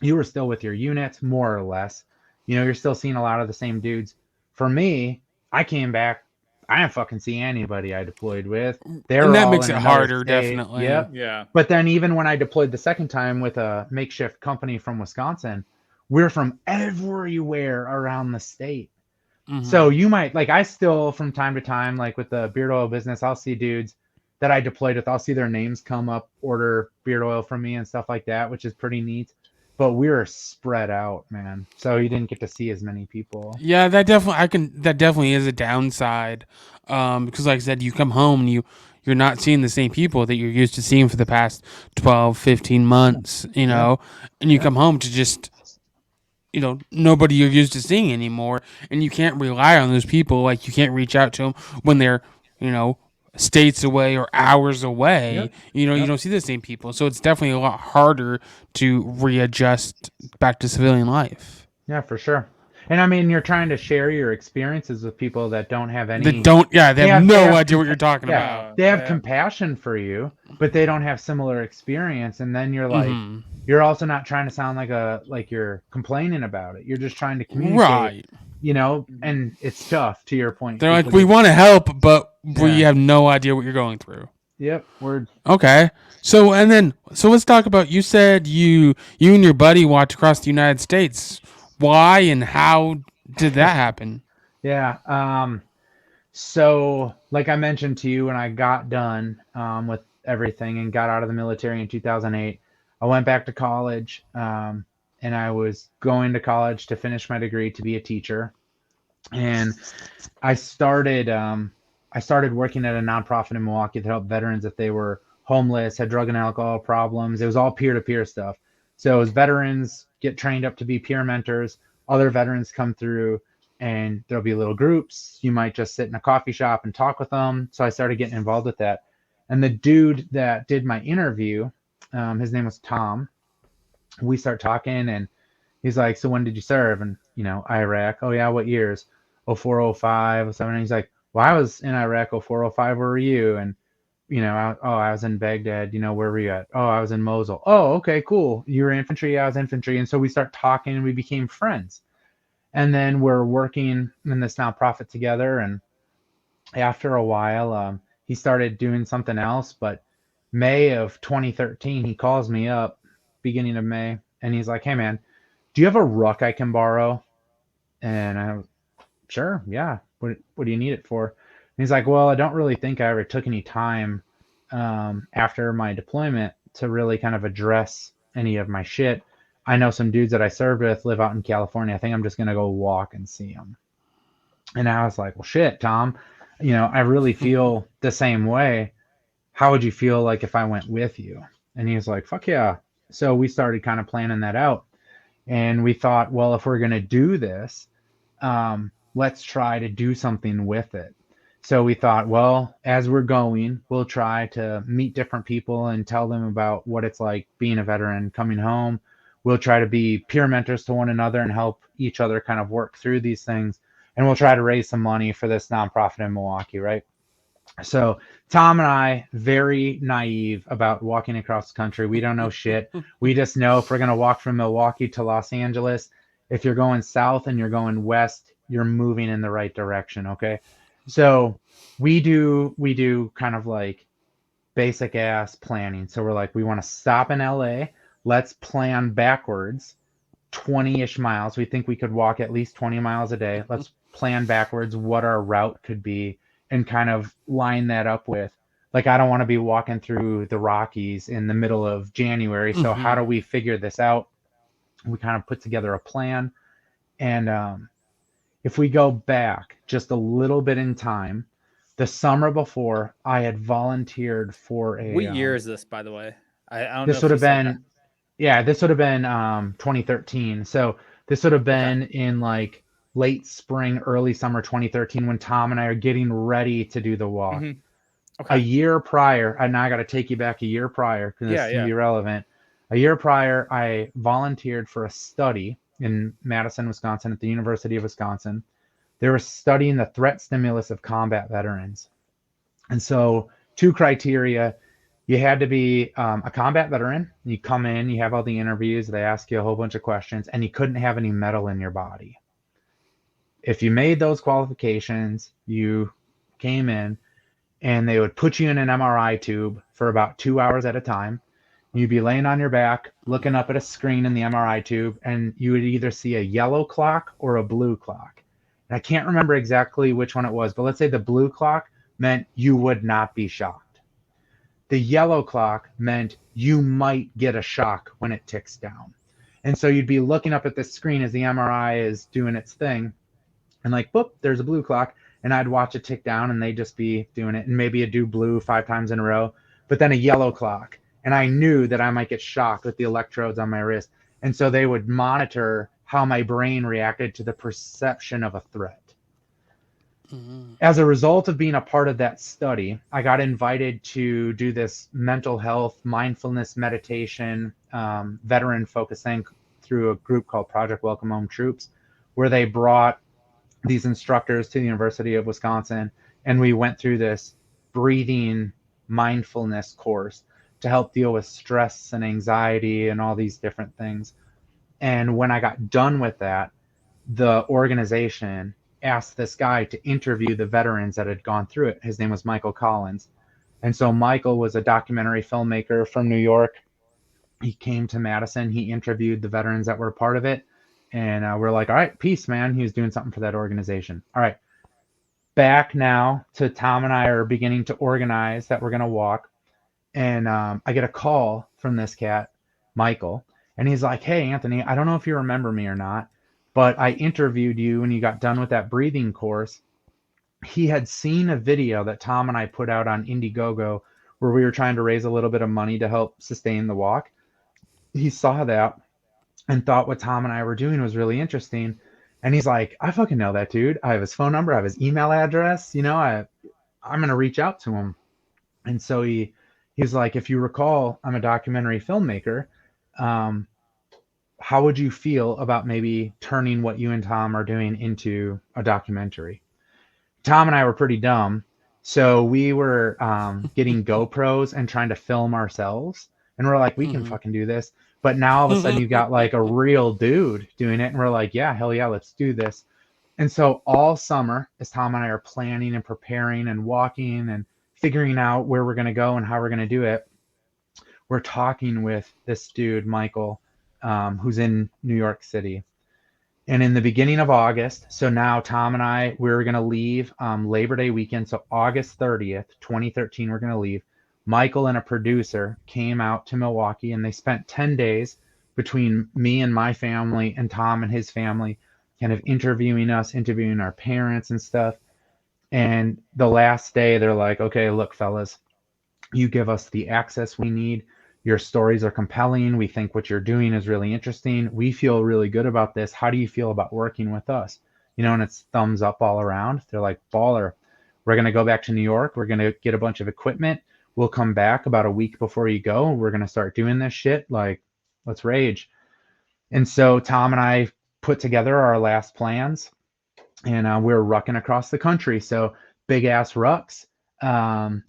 you were still with your units, more or less. You're still seeing a lot of the same dudes. For me, I came back, I didn't fucking see anybody I deployed with. And that makes it harder, state. definitely. Yep. Yeah. But then even when I deployed the second time with a makeshift company from Wisconsin, we're from everywhere around the state. So you might like I still from time to time, like with the beard oil business, I'll see dudes that I deployed with, I'll see their names come up, order beard oil from me and stuff like that, which is pretty neat. But we were spread out, man. So you didn't get to see as many people. Yeah, that definitely is a downside. Because like I said, you come home and you're not seeing the same people that you're used to seeing for the past 12, 15 months, Yeah. and you Yeah. come home to just, nobody you're used to seeing anymore. And you can't rely on those people. Like you can't reach out to them when they're, you know, states away or hours away. Yep. You Yep. don't see the same people. So it's definitely a lot harder to readjust back to civilian life. Yeah, for sure. And I mean, you're trying to share your experiences with people that don't have That any. don't, yeah, they They have have, they no have, idea what you're talking yeah, about. they have Yeah. compassion for you, but they don't have similar experience. And then you're like, Mm-hmm. you're also not trying to sound like you're complaining about it. You're just trying to communicate, Right. and it's tough to your point They're like, because we want to help, but we yeah, have no idea what you're going through. yep, word. Okay. So let's talk about, you said you and your buddy walked across the United States. Why and how did that happen? Yeah. So, like I mentioned to you, when I got done with everything and got out of the military in 2008, I went back to college, and I was going to college to finish my degree to be a teacher. And I started I started working at a nonprofit in Milwaukee that helped veterans if they were homeless, had drug and alcohol problems. It was all peer-to-peer stuff. So as veterans get trained up to be peer mentors, other veterans come through and there'll be little groups. You might just sit in a coffee shop and talk with them. So I started getting involved with that. And the dude that did my interview, his name was Tom. We start talking and he's like, so when did you serve? And, Iraq. Oh, yeah, what years? Oh, 04, oh 05, oh 07. And he's like, well, I was in Iraq, oh 04, oh 05. Where were you? And, I was in Baghdad. Where were you at? Oh, I was in Mosul. Oh, okay, cool. You were infantry? Yeah, I was infantry. And so we start talking and we became friends. And then we're working in this nonprofit together. And after a while, he started doing something else. But May of 2013, he calls me up, beginning of May, and he's like, hey, man, do you have a ruck I can borrow? And I was, sure, yeah. What do you need it for? And he's like, well, I don't really think I ever took any time after my deployment to really kind of address any of my shit. I know some dudes that I served with live out in California. I think I'm just going to go walk and see them. And I was like, well, shit, Tom, I really feel the same way. How would you feel like if I went with you? And he was like, fuck yeah. So we started kind of planning that out. And we thought, well, if we're going to do this, let's try to do something with it. So we thought, well, as we're going, we'll try to meet different people and tell them about what it's like being a veteran coming home. We'll try to be peer mentors to one another and help each other kind of work through these things. And we'll try to raise some money for this nonprofit in Milwaukee, right? So Tom and I, very naive about walking across the country. We don't know shit. We just know if we're going to walk from Milwaukee to Los Angeles, if you're going south and you're going west, you're moving in the right direction. Okay. So we do kind of like basic ass planning. So we're like, we want to stop in LA. Let's plan backwards 20-ish miles. We think we could walk at least 20 miles a day. Let's plan backwards what our route could be and kind of line that up with, like, I don't want to be walking through the Rockies in the middle of January. So how do we figure this out? We kind of put together a plan. And if we go back just a little bit in time, the summer before, I had volunteered for What year is this, by the way? I don't know this if would you have said that. been, yeah, this would have been 2013. So this would have Okay. been in like late spring, early summer 2013 when Tom and I are getting ready to do the walk. hmm A Okay. year prior, and now I got to take you back a year prior because this Yeah, is going to yeah. be relevant. A year prior, I volunteered for a study in Madison, Wisconsin, at the University of Wisconsin. They were studying the threat stimulus of combat veterans. And so, two criteria: you had to be a combat veteran. You come in, you have all the interviews, they ask you a whole bunch of questions, and you couldn't have any metal in your body. If you made those qualifications, you came in, and they would put you in an MRI tube for about 2 hours at a time. You'd be laying on your back, looking up at a screen in the MRI tube, and you would either see a yellow clock or a blue clock. And I can't remember exactly which one it was, but let's say the blue clock meant you would not be shocked. The yellow clock meant you might get a shock when it ticks down. And so you'd be looking up at this screen as the MRI is doing its thing, and like, boop, there's a blue clock, and I'd watch it tick down, and they'd just be doing it, and maybe it'd do blue 5 times in a row, but then a yellow clock, and I knew that I might get shocked with the electrodes on my wrist, and so they would monitor how my brain reacted to the perception of a threat. As a result of being a part of that study, I got invited to do this mental health, mindfulness meditation, veteran focus thing through a group called Project Welcome Home Troops, where they brought these instructors to the University of Wisconsin, and we went through this breathing mindfulness course to help deal with stress and anxiety and all these different things. And when I got done with that, the organization asked this guy to interview the veterans that had gone through it. His name was Michael Collins. And so Michael was a documentary filmmaker from New York. He came to Madison. He interviewed the veterans that were a part of it. And we're like, all right, peace, man. He was doing something for that organization. All right. Back now to Tom and I are beginning to organize that we're going to walk. And I get a call from this cat, Michael. And he's like, hey, Anthony, I don't know if you remember me or not, but I interviewed you when you got done with that breathing course. He had seen a video that Tom and I put out on Indiegogo where we were trying to raise a little bit of money to help sustain the walk. He saw that and thought what Tom and I were doing was really interesting. And he's like, I fucking know that dude. I have his phone number. I have his email address. You know, I'm going to reach out to him. And so he's like, if you recall, I'm a documentary filmmaker. How would you feel about maybe turning what you and Tom are doing into a documentary? Tom and I were pretty dumb. So we were getting GoPros and trying to film ourselves. And we're like, we can fucking do this. But now all of a sudden you've got like a real dude doing it. And we're like, yeah, hell yeah, let's do this. And so all summer, as Tom and I are planning and preparing and walking and figuring out where we're going to go and how we're going to do it, we're talking with this dude, Michael, who's in New York City. And in the beginning of August, so now Tom and I, we're going to leave Labor Day weekend. So August 30th, 2013, we're going to leave. Michael and a producer came out to Milwaukee, and they spent 10 days between me and my family and Tom and his family, kind of interviewing us, interviewing our parents and stuff. And the last day, they're like, okay, look, fellas, you give us the access we need. Your stories are compelling. We think what you're doing is really interesting. We feel really good about this. How do you feel about working with us? You know, and it's thumbs up all around. They're like, baller. We're going to go back to New York. We're going to get a bunch of equipment. We'll come back about a week before you go. We're going to start doing this shit. Like, let's rage. And so Tom and I put together our last plans, and we're rucking across the country. So big ass rucks.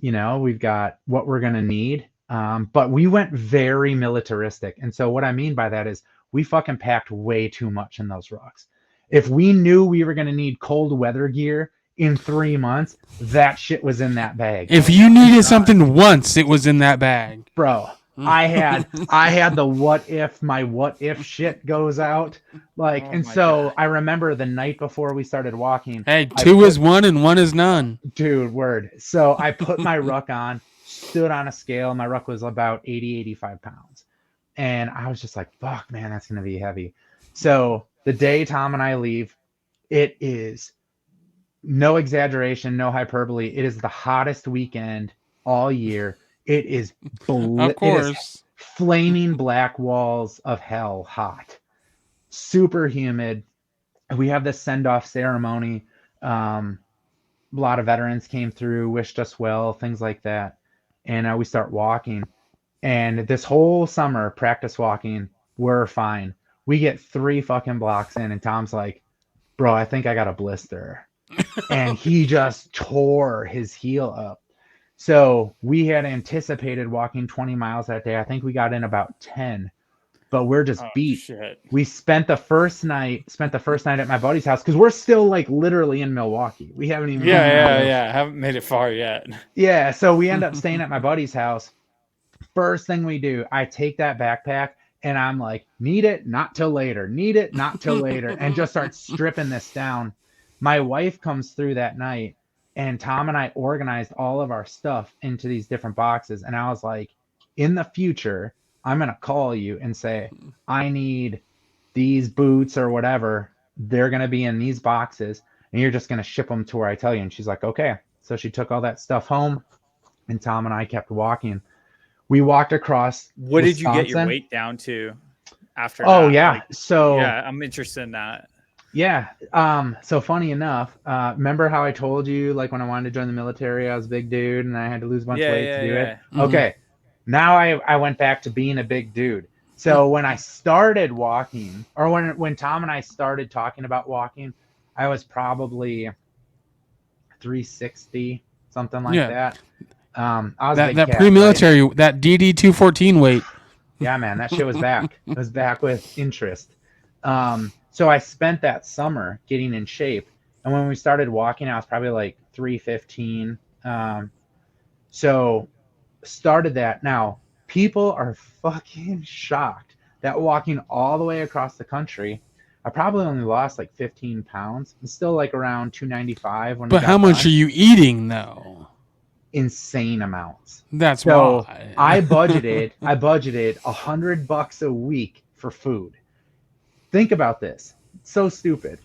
You know, we've got what we're going to need. But we went very militaristic. And so what I mean by that is we fucking packed way too much in those rucks. If we knew we were going to need cold weather gear in 3 months, that shit was in that bag. If you needed something once, it was in that bag. Bro, I had the my what if shit goes out. Like, and so God. I remember the night before we started walking. Hey, two is one and one is none. Dude, word. So I put my ruck on, stood on a scale. My ruck was about 80, 85 pounds. And I was just like, fuck, man, that's going to be heavy. So the day Tom and I leave, it is, no exaggeration, no hyperbole, it is the hottest weekend all year. It is, of course, it is flaming black walls of hell hot. Super humid. We have this send-off ceremony. A lot of veterans came through, wished us well, things like that. And we start walking. And this whole summer, practice walking, we're fine. We get 3 fucking blocks in, and Tom's like, bro, I think I got a blister. And he just tore his heel up. So we had anticipated walking 20 miles that day. I think we got in about 10, but we're just beat. Shit. We spent the first night at my buddy's house, because we're still like literally in Milwaukee. We haven't even haven't made it far yet. Yeah, so we end up staying at my buddy's house. First thing we do, I take that backpack and I'm like, need it, not till later, need it, not till later, and just start stripping this down. My wife comes through that night, and Tom and I organized all of our stuff into these different boxes. And I was like, in the future, I'm going to call you and say, I need these boots or whatever. They're going to be in these boxes, and you're just going to ship them to where I tell you. And she's like, okay. So she took all that stuff home, and Tom and I kept walking. We walked across What did you get your Wisconsin. weight down to after Oh, that? yeah. Like, So, yeah, I'm interested in that. yeah. So funny enough, remember how I told you, like when I wanted to join the military, I was a big dude and I had to lose a bunch of Yeah, weight yeah, to do yeah. it? Okay. Now I went back to being a big dude. So when I started walking, or when Tom and I started talking about walking, I was probably 360, something like that. I was a big that cat, pre-military, that DD 214 weight. Yeah, man, that shit was back. It was back with interest. So I spent that summer getting in shape, and when we started walking, I was probably like 315. So started that. Now people are fucking shocked that walking all the way across the country, I probably only lost like 15 pounds. I'm still like around 295 when we But got how much done. are you eating though? Insane amounts. That's So why. I budgeted $100 a week for food. Think about this. It's so stupid.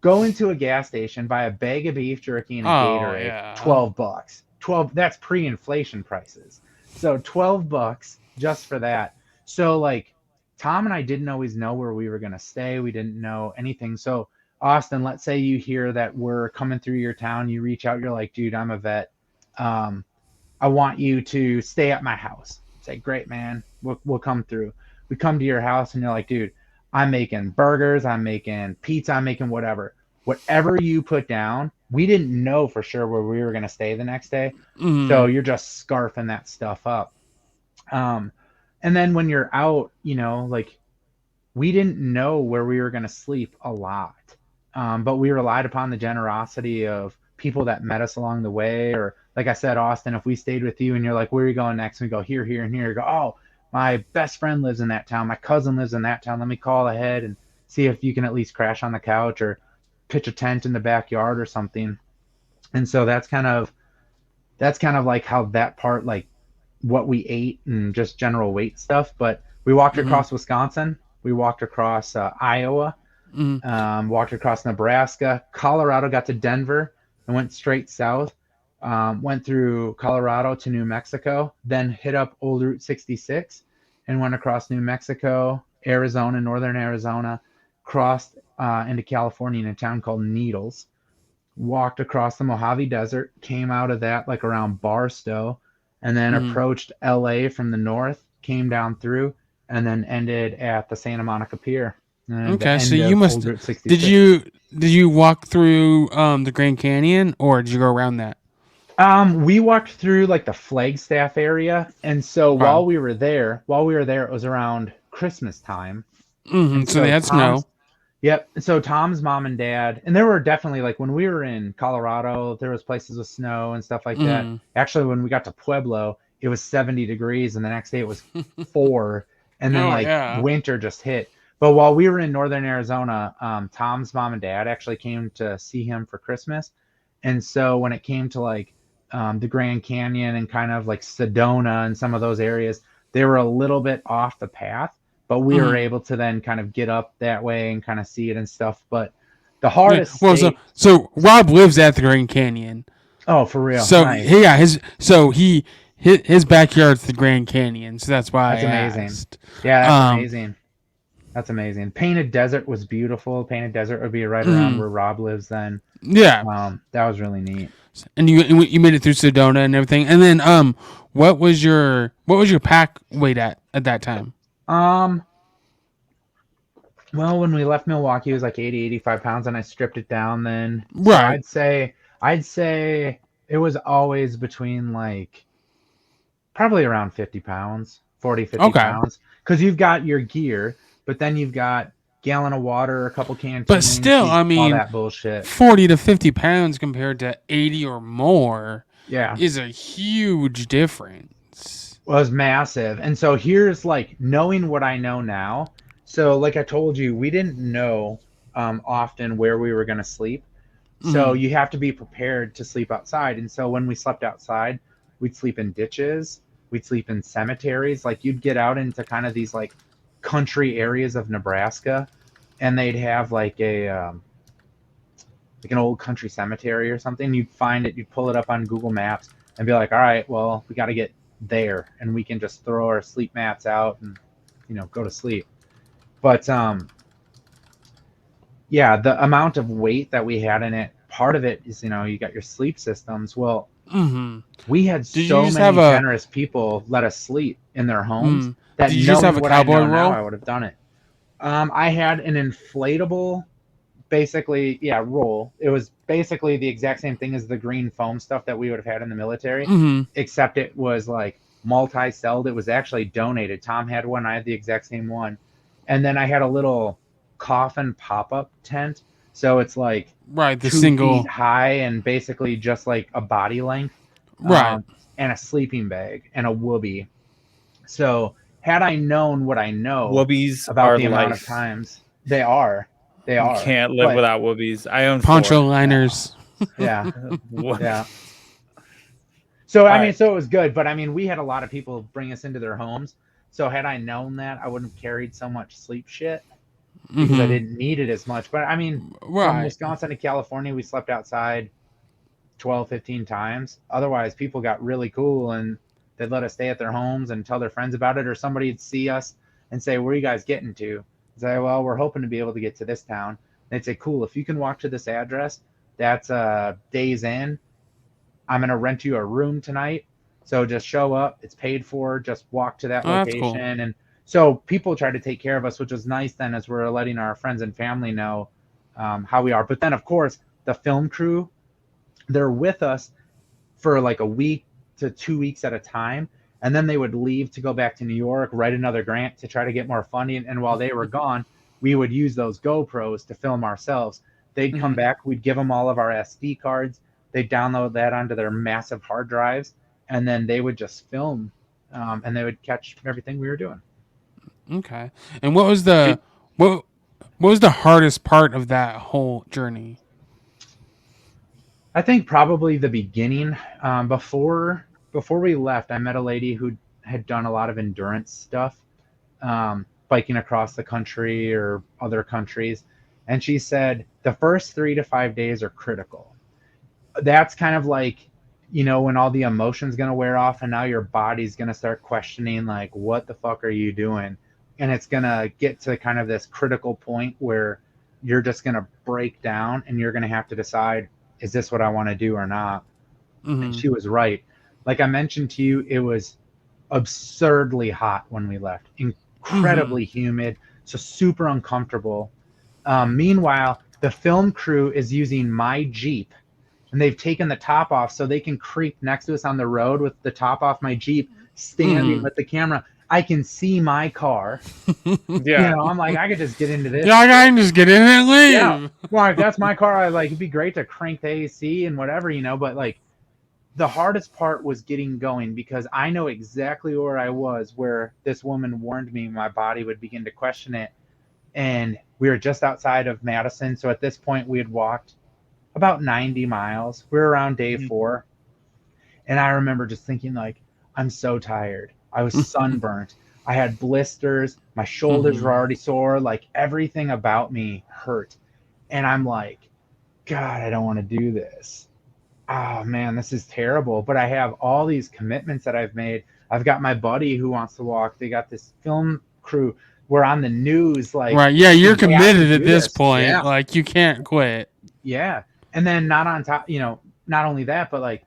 Go into a gas station, buy a bag of beef jerky and a Gatorade, yeah. $12. 12, that's pre-inflation prices. So $12 just for that. So like Tom and I didn't always know where we were going to stay. We didn't know anything. So Austin, let's say you hear that we're coming through your town, you reach out, you're like, dude, I'm a vet. I want you to stay at my house. Say, great, man. We'll come through. We come to your house and you're like, dude, I'm making burgers, I'm making pizza, I'm making whatever. Whatever you put down, we didn't know for sure where we were going to stay the next day. So you're just scarfing that stuff up. And then when you're out, like we didn't know where we were going to sleep a lot. But we relied upon the generosity of people that met us along the way. Or like I said, Austin, if we stayed with you and you're like, where are you going next? And we go here, here, and here. You go, oh, my best friend lives in that town. My cousin lives in that town. Let me call ahead and see if you can at least crash on the couch or pitch a tent in the backyard or something. And so that's kind of like how that part, like what we ate and just general weight stuff. But we walked across Wisconsin. We walked across Iowa. Walked across Nebraska. Colorado, got to Denver and went straight south. Went through Colorado to New Mexico, then hit up Old Route 66 and went across New Mexico, Arizona, northern Arizona, crossed into California in a town called Needles, walked across the Mojave Desert, came out of that like around Barstow, and then approached LA from the north, came down through, and then ended at the Santa Monica Pier. Okay, so you must did you walk through the Grand Canyon or did you go around that? We walked through like the Flagstaff area, and so while we were there, it was around Christmas time. So they had snow. Yep. So Tom's mom and dad, and there were definitely like when we were in Colorado, there was places with snow and stuff like that. Actually, when we got to Pueblo, it was 70 degrees, and the next day it was 4, and then winter just hit. But while we were in northern Arizona, Tom's mom and dad actually came to see him for Christmas, and so when it came to like the Grand Canyon and kind of like Sedona and some of those areas, they were a little bit off the path, but we were able to then kind of get up that way and kind of see it and stuff. But the hardest so Rob lives at the Grand Canyon. Oh, for real. So nice. his backyard's the Grand Canyon, so that's why that's amazing. Asked. Yeah, that's amazing. That's amazing. Painted Desert was beautiful. Painted Desert would be right around where Rob lives then. Yeah. That was really neat. And you made it through Sedona and everything. And then what was your pack weight at that time? Well, when we left Milwaukee, it was like 80, 85 pounds, and I stripped it down then. Right. So I'd say it was always between like probably around 50 pounds, 40, 50 pounds. Because you've got your gear, but then you've got gallon of water, a couple canteens. But still, I mean, all that bullshit. 40 to 50 pounds compared to 80 or more is a huge difference. Was massive. And so here's like knowing what I know now. So like I told you, we didn't know often where we were going to sleep. So you have to be prepared to sleep outside. And so when we slept outside, we'd sleep in ditches, we'd sleep in cemeteries. Like you'd get out into kind of these like country areas of Nebraska, and they'd have like an old country cemetery or something. You'd find it, you'd pull it up on Google Maps and be like, all right, well, we got to get there, and we can just throw our sleep mats out and go to sleep. But yeah, the amount of weight that we had in it, part of it is you got your sleep systems. Well, we had Did you so just have many a? generous people let us sleep in their homes that Did you just have knowing a what I cowboy know now, roll? I would have done it. I had an inflatable, basically, yeah, roll. It was basically the exact same thing as the green foam stuff that we would have had in the military, except it was like multi-celled. It was actually donated. Tom had one. I had the exact same one. And then I had a little coffin pop-up tent. So it's like Right, the 2 feet single. high and basically just like a body length, Right. and a sleeping bag and a whoopee. So had I known what I know Whoobies about are the amount of life. times, they You are. can't live But without whoobies. I own Poncho 4. liners. yeah, What? yeah. So All I mean, right. so it was good. But I mean, we had a lot of people bring us into their homes. So had I known that, I wouldn't have carried so much sleep shit because I didn't need it as much. But I mean, from Right. Wisconsin to California, we slept outside 12, 15 times. Otherwise, people got really cool and they'd let us stay at their homes and tell their friends about it, or somebody'd see us and say, "Where are you guys getting to?" I'd say, "Well, we're hoping to be able to get to this town." They'd say, "Cool, if you can walk to this address, that's Days Inn. I'm going to rent you a room tonight. So just show up. It's paid for. Just walk to that Oh, that's cool. location." And so people try to take care of us, which was nice then as we're letting our friends and family know how we are. But then, of course, the film crew, they're with us for like a week to 2 weeks at a time. And then they would leave to go back to New York, write another grant to try to get more funding. And while they were gone, we would use those GoPros to film ourselves. They'd come back, we'd give them all of our SD cards. They'd download that onto their massive hard drives, and then they would just film, and they would catch everything we were doing. Okay. And what was the hardest part of that whole journey? I think probably the beginning. Before we left, I met a lady who had done a lot of endurance stuff, biking across the country or other countries, and she said the first 3 to 5 days are critical. That's kind of like when all the emotion's going to wear off and now your body's going to start questioning like what the fuck are you doing, and it's going to get to kind of this critical point where you're just going to break down and you're going to have to decide, is this what I want to do or not? And she was right. Like I mentioned to you, it was absurdly hot when we left, incredibly humid, so super uncomfortable. Meanwhile, the film crew is using my Jeep, and they've taken the top off so they can creep next to us on the road with the top off my Jeep, standing with the camera. I can see my car. Yeah. I'm like, I could just get into this. Yeah, I can just get in and leave. Yeah. Well, if that's my car, it'd be great to crank the AC and whatever, but like the hardest part was getting going because I know exactly where I was, where this woman warned me my body would begin to question it. And we were just outside of Madison. So at this point, we had walked about 90 miles. We were around day 4. And I remember just thinking, like, I'm so tired. I was sunburnt. I had blisters. My shoulders were already sore. Like, everything about me hurt. And I'm like, God, I don't want to do this. Oh, man, this is terrible. But I have all these commitments that I've made. I've got my buddy who wants to walk. They got this film crew. We're on the news. Like, Right. Yeah, you're committed at this this point. Yeah. Like, you can't quit. Yeah. And then not on top, not only that, but like,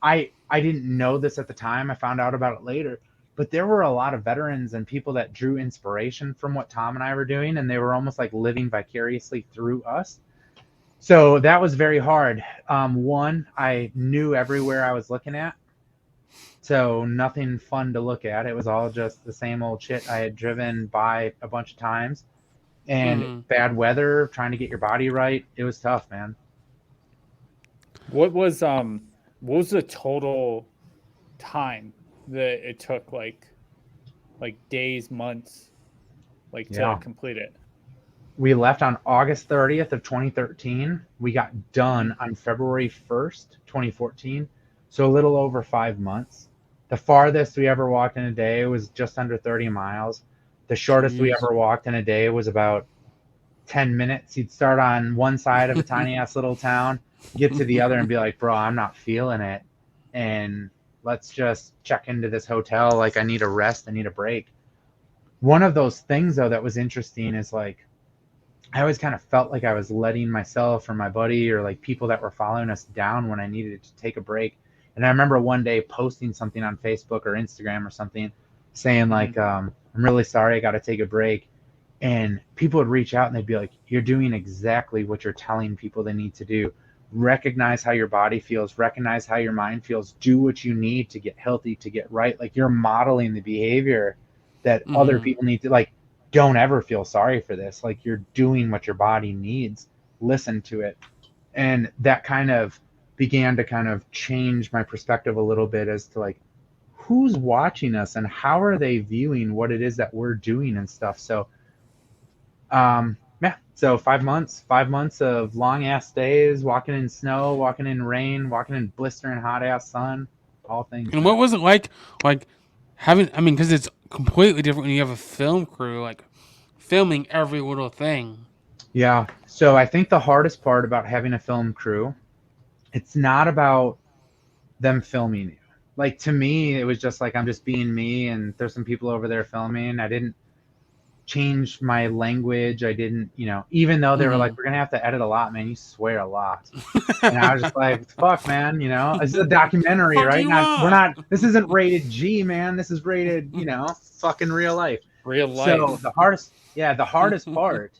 I didn't know this at the time. I found out about it later. But there were a lot of veterans and people that drew inspiration from what Tom and I were doing, and they were almost like living vicariously through us. So that was very hard. One, I knew everywhere I was looking at, so nothing fun to look at. It was all just the same old shit I had driven by a bunch of times, and bad weather, trying to get your body right. It was tough, man. What was the total time that it took, like days, months, like to Yeah. complete it? We left on August 30th of 2013. We got done on February 1st, 2014. So a little over 5 months. The farthest we ever walked in a day was just under 30 miles. The shortest we Jeez. ever walked in a day was about 10 minutes. You'd start on one side of a tiny ass little town, get to the other and be like, bro, I'm not feeling it. And let's just check into this hotel. Like, I need a rest. I need a break. One of those things, though, that was interesting is like, I always kind of felt like I was letting myself or my buddy or like people that were following us down when I needed to take a break. And I remember one day posting something on Facebook or Instagram or something saying like, I'm really sorry, I got to take a break. And people would reach out and they'd be like, you're doing exactly what you're telling people they need to do. Recognize how your body feels, recognize how your mind feels, do what you need to get healthy, to get right. Like, you're modeling the behavior that other people need to, like, don't ever feel sorry for this. Like, you're doing what your body needs. Listen to it. And that kind of began to kind of change my perspective a little bit as to like, who's watching us and how are they viewing what it is that we're doing and stuff. So yeah, so 5 months of long ass days, walking in snow, walking in rain, walking in blistering hot ass sun, all things. And what was it like having? I mean, because it's completely different when you have a film crew, like filming every little thing. Yeah. So I think the hardest part about having a film crew, it's not about them filming you. Like, to me, it was just like, I'm just being me, and there's some people over there filming. I didn't change my language. I didn't, even though they were like, we're gonna have to edit a lot, man. You swear a lot. And I was just like, fuck, man, this is a documentary, Fuck right? you We're want? not, this isn't rated G, man. This is rated, fucking real life. Real life. So the hardest part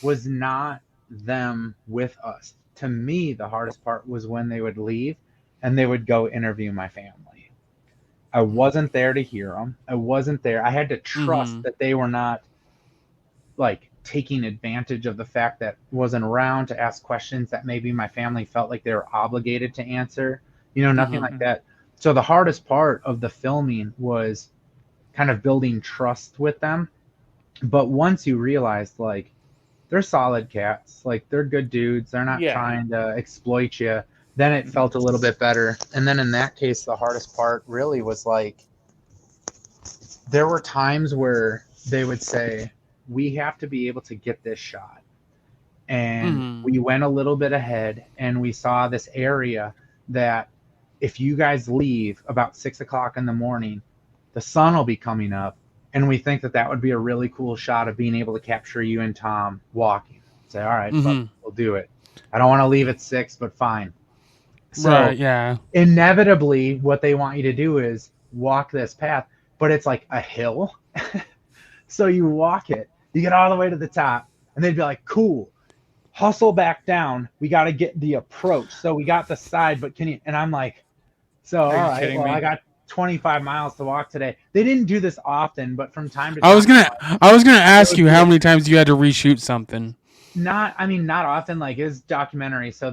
was not them with us. To me, the hardest part was when they would leave and they would go interview my family. I wasn't there to hear them. I wasn't there. I had to trust that they were not like taking advantage of the fact that wasn't around to ask questions that maybe my family felt like they were obligated to answer, nothing like that. So the hardest part of the filming was kind of building trust with them. But once you realized, like, they're solid cats, like, they're good dudes, they're not trying to exploit you, then it felt a little bit better. And then in that case, the hardest part really was like, there were times where they would say, we have to be able to get this shot. And we went a little bit ahead and we saw this area that if you guys leave about 6 o'clock in the morning, the sun will be coming up. And we think that that would be a really cool shot of being able to capture you and Tom walking. Say, all right, we'll do it. I don't want to leave at 6, but fine. So inevitably, what they want you to do is walk this path, but it's like a hill. So you walk it, you get all the way to the top, and they'd be like, cool, hustle back down. We got to get the approach. So we got the side, but can you? And I'm like, so, all right, well, I got 25 miles to walk today. They didn't do this often, but from time to time. I was gonna ask you how many times you had to reshoot something. Not often. Like, it was documentary, so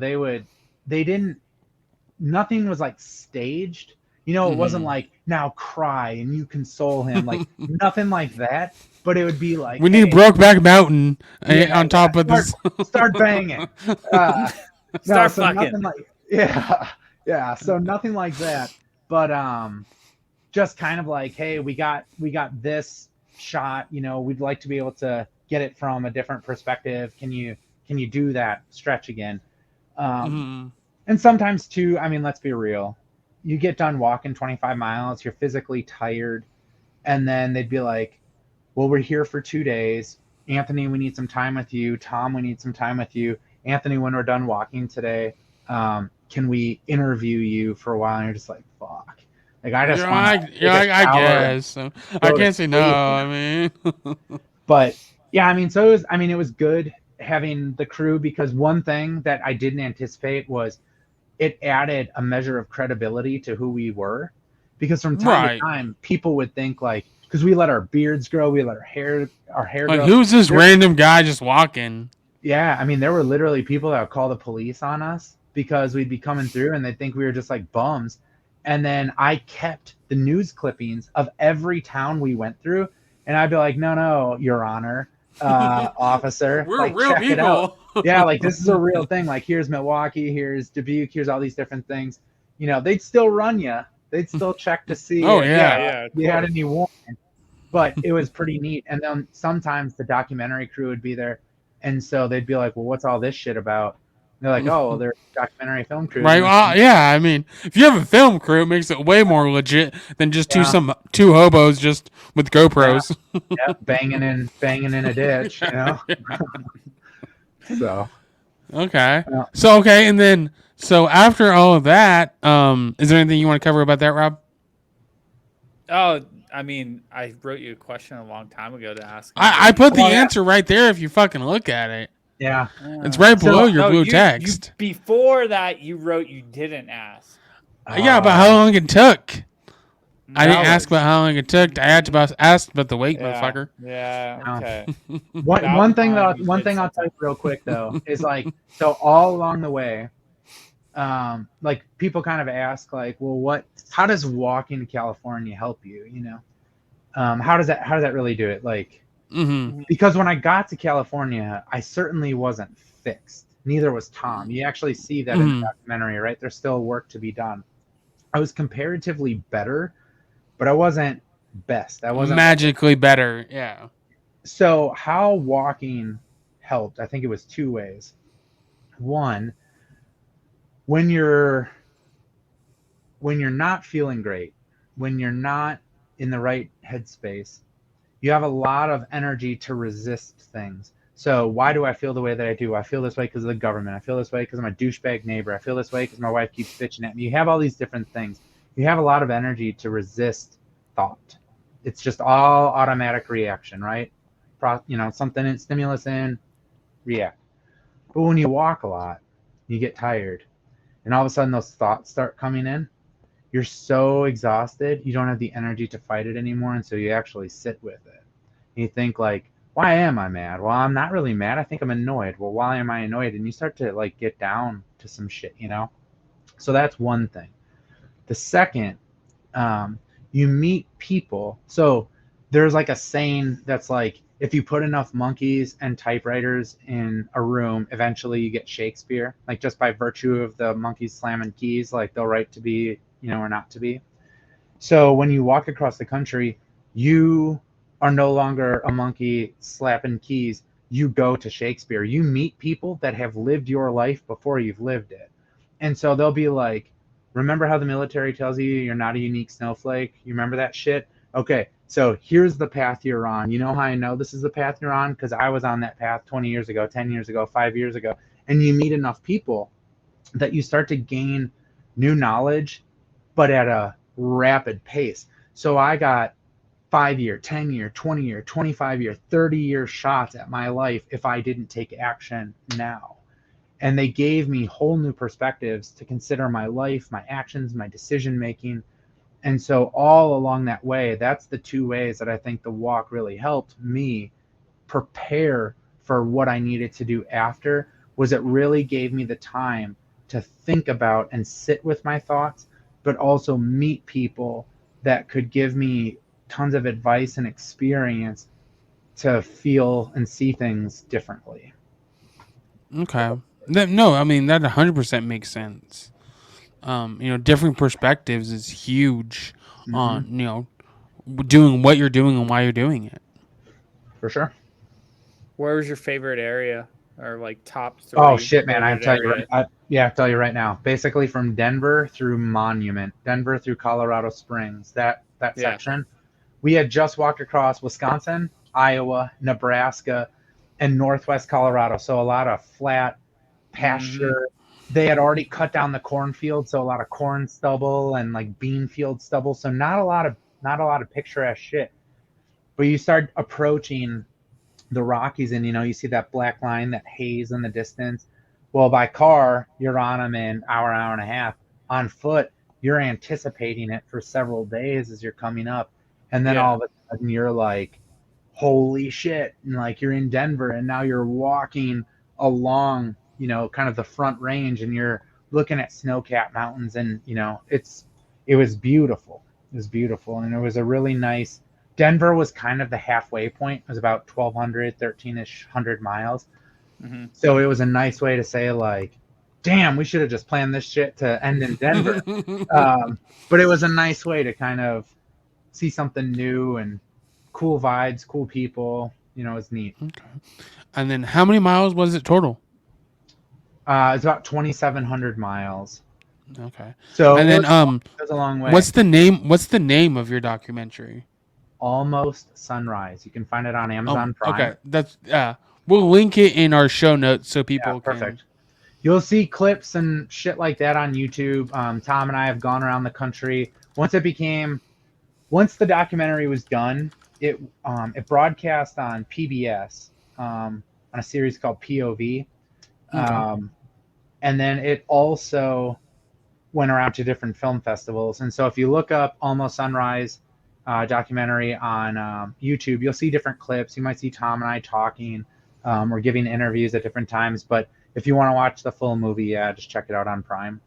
nothing was like staged. It wasn't like, now cry and you console him, like nothing like that. But it would be like, we need Brokeback Mountain on top of this. Start banging. Start fucking. So nothing like that. But just kind of like, hey, we got this shot. We'd like to be able to get it from a different perspective. Can you do that stretch again? And sometimes too, I mean, let's be real. You get done walking 25 miles, you're physically tired, and then they'd be like, well, we're here for 2 days. Anthony, we need some time with you. Tom, we need some time with you. Anthony, when we're done walking today, can we interview you for a while? And you're just like, fuck. Like, I just want to I guess. I can't say no. I mean. But, yeah, I mean, it was good having the crew, because one thing that I didn't anticipate was it added a measure of credibility to who we were, because from time to time people would think, like, because we let our beards grow, we let our hair like, grow. Who's this random guy just walking? Yeah, I mean, there were literally people that would call the police on us because we'd be coming through and they'd think we were just like bums. And then I kept the news clippings of every town we went through, and I'd be like, no, Your Honor, officer. We're Like, real check it out. people. Yeah, like this is a real thing. Like, here's Milwaukee, here's Dubuque, here's all these different things. They'd still run you. They'd still check to see Oh, if yeah. Yeah, of you had course. any warrant. But it was pretty neat. And then sometimes the documentary crew would be there, and so they'd be like, "Well, what's all this shit about?" And they're like, "Oh, well, they're a documentary film crew." Right. Well, yeah. I mean, if you have a film crew, it makes it way more legit than just Yeah. two hobos just with Yeah, GoPros. yeah, banging in a ditch, So, Okay. yeah. And then so after all of that, is there anything you want to cover about that, Rob? Oh, I mean, I wrote you a question a long time ago to ask. I put the Well, yeah. answer right there if you fucking look at it. Yeah. It's right below your No, blue you text. before that you wrote you didn't ask. Yeah, about how long it took. I didn't That ask was- about how long it took. I asked about the weight, Yeah, motherfucker. yeah, No. okay. One thing That that one thing I'll tell you real quick though is like, so all along the way, like people kind of ask like, well, how does walking to California help you? How does that really do it? Like, because when I got to California, I certainly wasn't fixed. Neither was Tom. You actually see that in the documentary, right? There's still work to be done. I was comparatively better, but I wasn't best. I wasn't magically better. Yeah. So how walking helped, I think it was two ways. One, when you're not feeling great, when you're not in the right headspace, you have a lot of energy to resist things. So why do I feel the way that I do? I feel this way because of the government. I feel this way because of my douchebag neighbor. I feel this way because my wife keeps bitching at me. You have all these different things. You have a lot of energy to resist thought. It's just all automatic reaction, right? Something, stimulus in, react. But when you walk a lot, you get tired. And all of a sudden those thoughts start coming in. You're so exhausted, you don't have the energy to fight it anymore. And so you actually sit with it. And you think like, why am I mad? Well, I'm not really mad. I think I'm annoyed. Well, why am I annoyed? And you start to like get down to some shit, So that's one thing. The second, you meet people. So there's like a saying that's like, if you put enough monkeys and typewriters in a room, eventually you get Shakespeare. Like just by virtue of the monkeys slamming keys, like they'll write to be, or not to be. So when you walk across the country, you are no longer a monkey slapping keys. You go to Shakespeare. You meet people that have lived your life before you've lived it. And so they'll be like, remember how the military tells you you're not a unique snowflake? You remember that shit? Okay, so here's the path you're on. You know how I know this is the path you're on? Because I was on that path 20 years ago, 10 years ago, 5 years ago. And you meet enough people that you start to gain new knowledge, but at a rapid pace. So I got 5-year, 10-year, 20-year, 25-year, 30-year shots at my life if I didn't take action now. And they gave me whole new perspectives to consider my life, my actions, my decision making. And so all along that way, that's the two ways that I think the walk really helped me prepare for what I needed to do after. Was it really gave me the time to think about and sit with my thoughts, but also meet people that could give me tons of advice and experience to feel and see things differently. Okay. No, I mean that 100% makes sense. Different perspectives is huge on doing what you're doing and why you're doing it. For sure. Where was your favorite area, or like top three? Oh shit, man! I'll I'll tell you right now. Basically, from Denver through Monument, Denver through Colorado Springs, that section, we had just walked across Wisconsin, Iowa, Nebraska, and Northwest Colorado. So a lot of flat pasture. They had already cut down the cornfield, so a lot of corn stubble and like bean field stubble. So not a lot of picturesque shit. But you start approaching the Rockies, and you see that black line, that haze in the distance. Well, by car, you're on them in hour and a half. On foot, you're anticipating it for several days as you're coming up, and then all of a sudden you're like, holy shit, and like you're in Denver, and now you're walking along kind of the front range, and you're looking at snow-capped mountains, and it was beautiful. And it was a really nice Denver was kind of the halfway point. It was about 1,200, 13-ish hundred miles. Mm-hmm. So it was a nice way to say, like, damn, we should have just planned this shit to end in Denver. But it was a nice way to kind of see something new and cool vibes, cool people. You know, it's neat. Okay. And then how many miles was it total? It's about 2,700 miles. Okay. So And it then was a long way. what's the name of your documentary? Almost Sunrise. You can find it on Amazon Prime. Okay. That's we'll link it in our show notes so people Perfect. You'll see clips and shit like that on YouTube. Tom and I have gone around the country. Once the documentary was done, it broadcast on PBS on a series called POV, Okay. and then it also went around to different film festivals. And so if you look up Almost Sunrise documentary on YouTube, you'll see different clips. You might see Tom and I talking or giving interviews at different times. But if you want to watch the full movie, just check it out on Prime.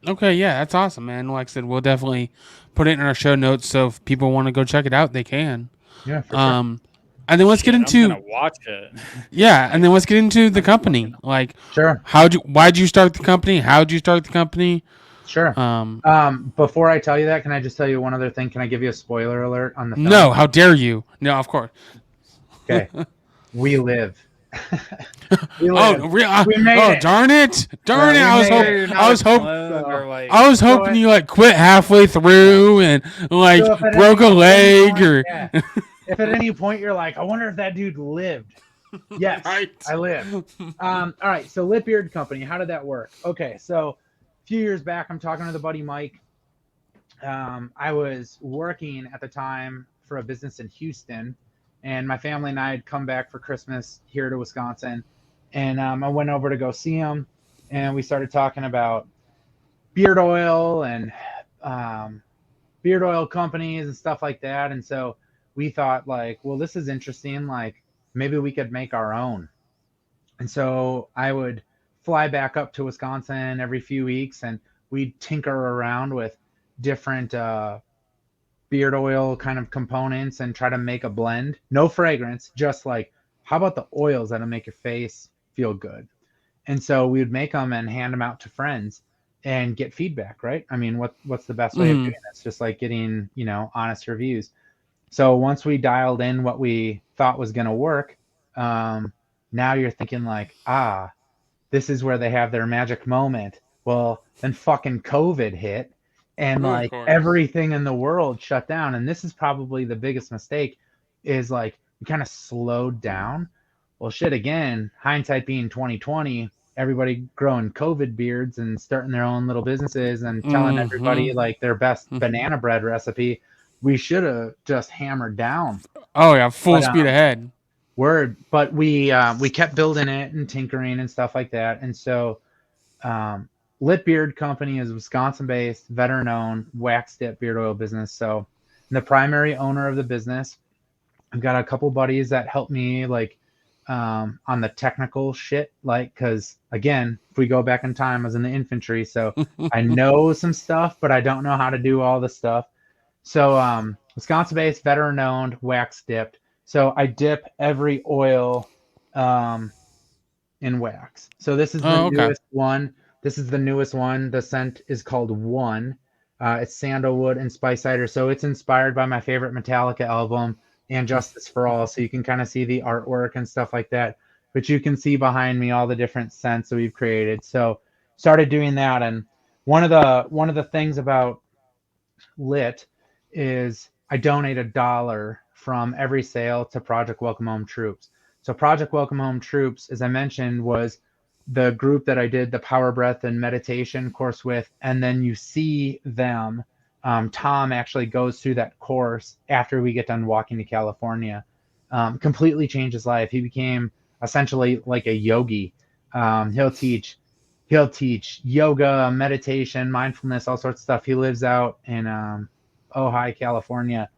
Okay, yeah, that's awesome, man. Like I said, we'll definitely put it in our show notes so if people want to go check it out, they can. Yeah, for sure. And then let's get into I'm gonna watch it. yeah, and then let's get into the company. Like, Sure. why'd you start the company? How'd you start the company? Sure. Before I tell you that, can I just tell you one other thing? Can I give you a spoiler alert on the film? No, how dare you? No, of course. Okay. We live. We Oh, live. We made it. Darn it! Darn it! we I was made it. hoping. I was hoping. I was hoping So you like quit halfway through and like So if at broke a any leg point- or. yeah. If at any point you're like, I wonder if that dude lived. Yes, Right. I live. All right, so Lit Beard Company, how did that work? Okay, so a few years back, I'm talking to the buddy Mike. I was working at the time for a business in Houston, and my family and I had come back for Christmas here to Wisconsin, and I went over to go see him, and we started talking about beard oil and beard oil companies and stuff like that. And so we thought, like, well, this is interesting. Like, maybe we could make our own. And so I would fly back up to Wisconsin every few weeks, and we'd tinker around with different beard oil kind of components and try to make a blend. No fragrance, just like, how about the oils that'll make your face feel good? And so we would make them and hand them out to friends and get feedback, right? I mean, what's the best way of doing this? Just like getting, honest reviews. So once we dialed in what we thought was going to work, now you're thinking like, this is where they have their magic moment. Well, then fucking COVID hit, and Of like course. everything in the world shut down. And this is probably the biggest mistake, is like you kind of slowed down. Well, shit, again, hindsight being 2020, everybody growing COVID beards and starting their own little businesses and telling everybody like their best banana bread recipe. We should have just hammered down. Oh yeah, full speed ahead. Word, but we kept building it and tinkering and stuff like that. And so Lit Beard Company is Wisconsin-based, veteran-owned wax dip beard oil business. So I'm the primary owner of the business. I've got a couple buddies that help me like on the technical shit, like, because again, if we go back in time, I was in the infantry, so I know some stuff, but I don't know how to do all the stuff. So Wisconsin-based, veteran-owned, wax dipped. So I dip every oil in wax. So this is the newest one. This is the newest one. The scent is called One. It's sandalwood and spice cider. So it's inspired by my favorite Metallica album, And Justice for All. So you can kind of see the artwork and stuff like that. But you can see behind me all the different scents that we've created. So started doing that. And one of the things about Lit is I donate $1 from every sale to Project Welcome Home Troops. So Project Welcome Home Troops, as I mentioned, was the group that I did the power breath and meditation course with. And then you see them. Tom actually goes through that course after we get done walking to California. Completely changed his life. He became essentially like a yogi. He'll teach yoga, meditation, mindfulness, all sorts of stuff. He lives out in Ojai, California.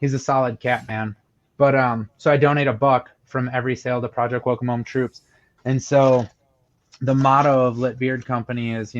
He's a solid cat, man. But so I donate $1 from every sale to Project Welcome Home Troops. And so the motto of Lit Beard Company is,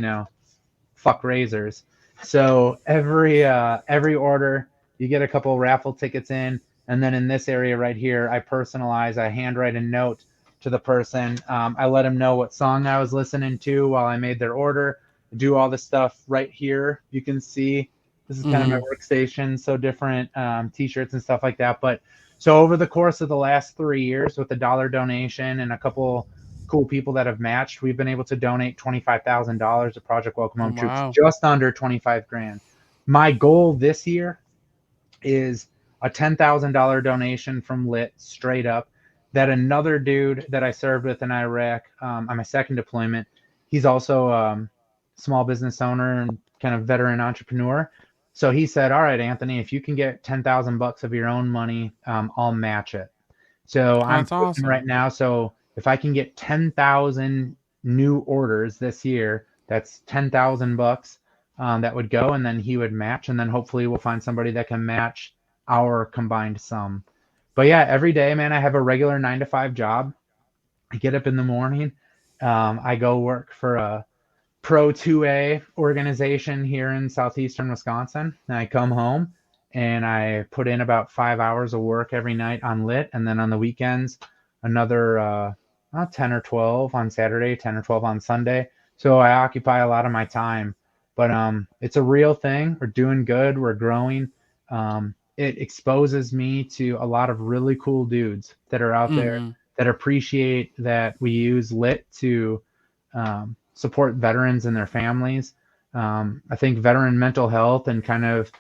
fuck razors. So every order, you get a couple raffle tickets in, And then in this area right here, I personalize, I handwrite a note to the person. I let them know what song I was listening to while I made their order. Do all the stuff right here. You can see this is kind of my workstation, so different t-shirts and stuff like that. But so over the course of the last 3 years, with a dollar donation and a couple cool people that have matched, we've been able to donate $25,000 to Project Welcome Home Troops, just under 25 grand. My goal this year is a $10,000 donation from Lit straight up. That another dude that I served with in Iraq on my second deployment, he's also a small business owner and kind of veteran entrepreneur. So he said, "All right, Anthony, if you can get $10,000 of your own money, I'll match it." So I'm pushing right now. So if I can get 10,000 new orders this year, that's $10,000 that would go, and then he would match, and then hopefully we'll find somebody that can match our combined sum. But yeah, every day, man, I have a regular 9 to 5 job. I get up in the morning. I go work for a Pro 2A organization here in southeastern Wisconsin. And I come home and I put in about 5 hours of work every night on Lit. And then on the weekends, another 10 or 12 on Saturday, 10 or 12 on Sunday. So I occupy a lot of my time. But it's a real thing. We're doing good. We're growing. It exposes me to a lot of really cool dudes that are out there that appreciate that we use Lit to support veterans and their families. I think veteran mental health and kind of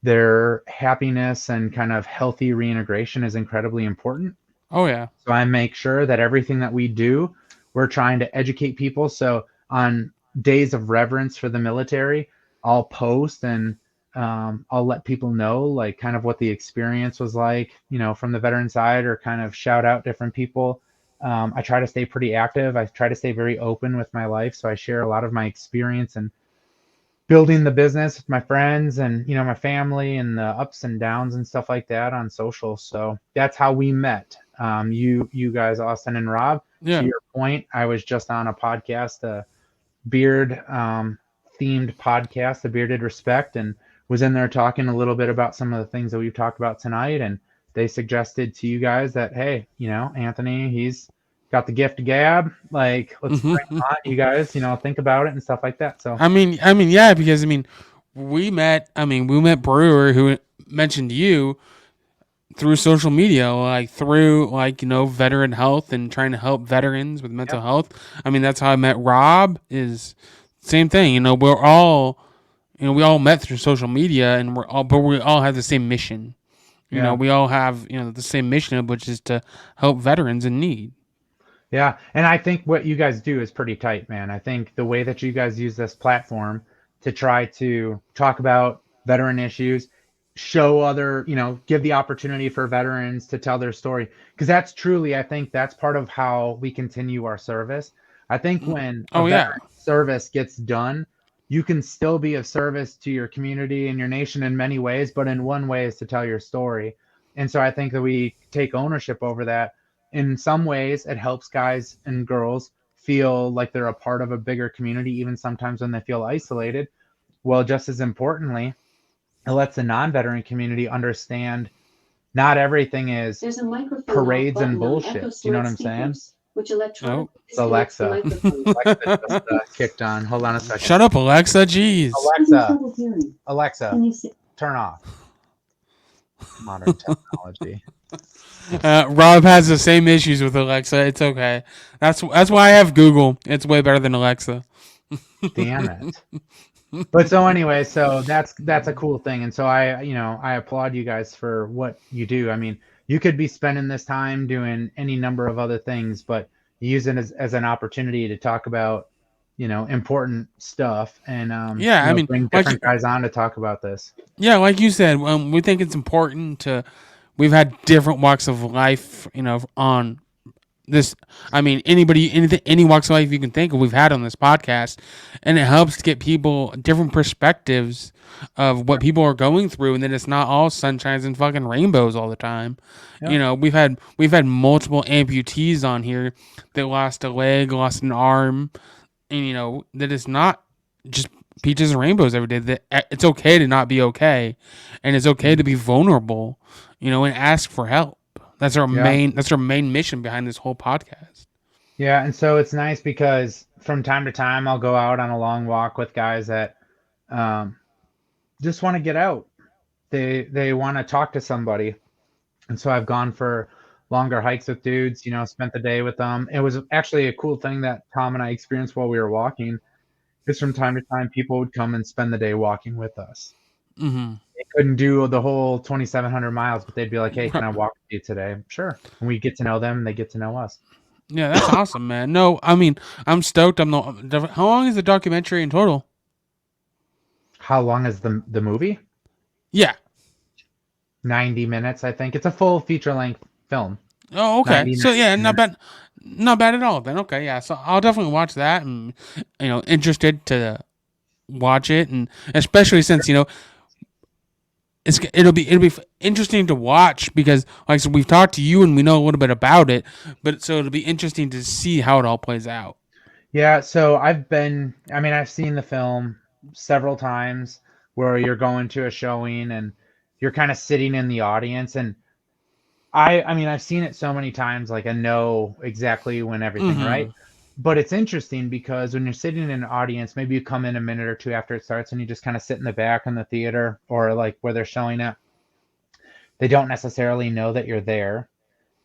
their happiness and kind of healthy reintegration is incredibly important. Oh, yeah. So I make sure that everything that we do, we're trying to educate people. So on days of reverence for the military, I'll post and I'll let people know like kind of what the experience was like, from the veteran side, or kind of shout out different people. I try to stay pretty active. I try to stay very open with my life. So I share a lot of my experience and building the business with my friends and, my family, and the ups and downs and stuff like that on social. So that's how we met. You guys, Austin and Rob, to your point, I was just on a podcast, a beard themed podcast, The Bearded Respect, and was in there talking a little bit about some of the things that we've talked about tonight. And they suggested to you guys that, hey, Anthony, he's got the gift of gab. Like, let's bring him on. You guys, think about it and stuff like that. So I mean, yeah, because we met Brewer, who mentioned you through social media, like through veteran health and trying to help veterans with mental health. I mean, that's how I met Rob. Is same thing. We're all, we all met through social media, and we all have the same mission. We all have the same mission, which is to help veterans in need. Yeah, and I think what you guys do is pretty tight, man. I think the way that you guys use this platform to try to talk about veteran issues, show other, give the opportunity for veterans to tell their story, because that's truly, I think that's part of how we continue our service. I think when veteran service gets done, you can still be of service to your community and your nation in many ways, but in one way is to tell your story. And so I think that we take ownership over that. In some ways, it helps guys and girls feel like they're a part of a bigger community, even sometimes when they feel isolated. Well, just as importantly, it lets the non-veteran community understand not everything is parades and bullshit. You know what I'm saying? Which electronic Alexa. Alexa just kicked on. Hold on a second. Shut up, Alexa. Jeez. Alexa, turn off. Modern technology. Rob has the same issues with Alexa. It's okay. That's why I have Google. It's way better than Alexa. Damn it. But so anyway, so that's a cool thing. And so I applaud you guys for what you do. I mean, you could be spending this time doing any number of other things, but you use it as an opportunity to talk about, important stuff, and bring different guys on to talk about this. Yeah, like you said, we think it's important to. We've had different walks of life, on this. I mean, any walks of life you can think of, we've had on this podcast, and it helps to get people different perspectives of what people are going through, and that it's not all sunshines and fucking rainbows all the time. Yep. We've had multiple amputees on here that lost a leg, lost an arm, and that it's not just peaches and rainbows every day. That it's okay to not be okay, and it's okay to be vulnerable, and ask for help. That's our Yeah. main. That's our main mission behind this whole podcast. Yeah, and so it's nice because from time to time I'll go out on a long walk with guys that um, just want to get out. They want to talk to somebody, and so I've gone for longer hikes with dudes. Spent the day with them. It was actually a cool thing that Tom and I experienced while we were walking. Because from time to time people would come and spend the day walking with us. Mm-hmm. They couldn't do the whole 2,700 miles, but they'd be like, "Hey, can I walk with you today?" Sure. And we get to know them, and they get to know us. Yeah, that's awesome, man. No, I mean, I'm stoked. How long is the documentary in total? How long is the movie? Yeah. 90 minutes, I think. It's a full feature length film. Oh, okay. 90 So yeah, not minutes. bad, not bad at all. Then okay, yeah. So I'll definitely watch that, and interested to watch it, and especially since it'll be interesting to watch because like I said, we've talked to you and we know a little bit about it, but so it'll be interesting to see how it all plays out. Yeah, so I've seen the film several times where you're going to a showing and you're kind of sitting in the audience. And I've seen it so many times, like I know exactly when everything, Mm-hmm. right? But it's interesting because when you're sitting in an audience, maybe you come in a minute or two after it starts and you just kind of sit in the back in the theater or like where they're showing it. They don't necessarily know that you're there.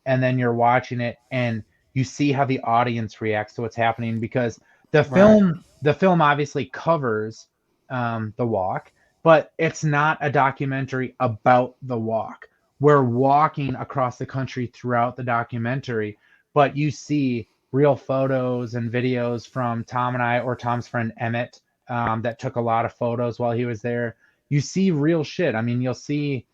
And then you're watching it and you see how the audience reacts to what's happening because the Right. film the film obviously covers the walk, but it's not a documentary about the walk. We're walking across the country throughout the documentary, but you see real photos and videos from Tom and I or Tom's friend Emmett that took a lot of photos while he was there. You see real shit. I mean, you'll see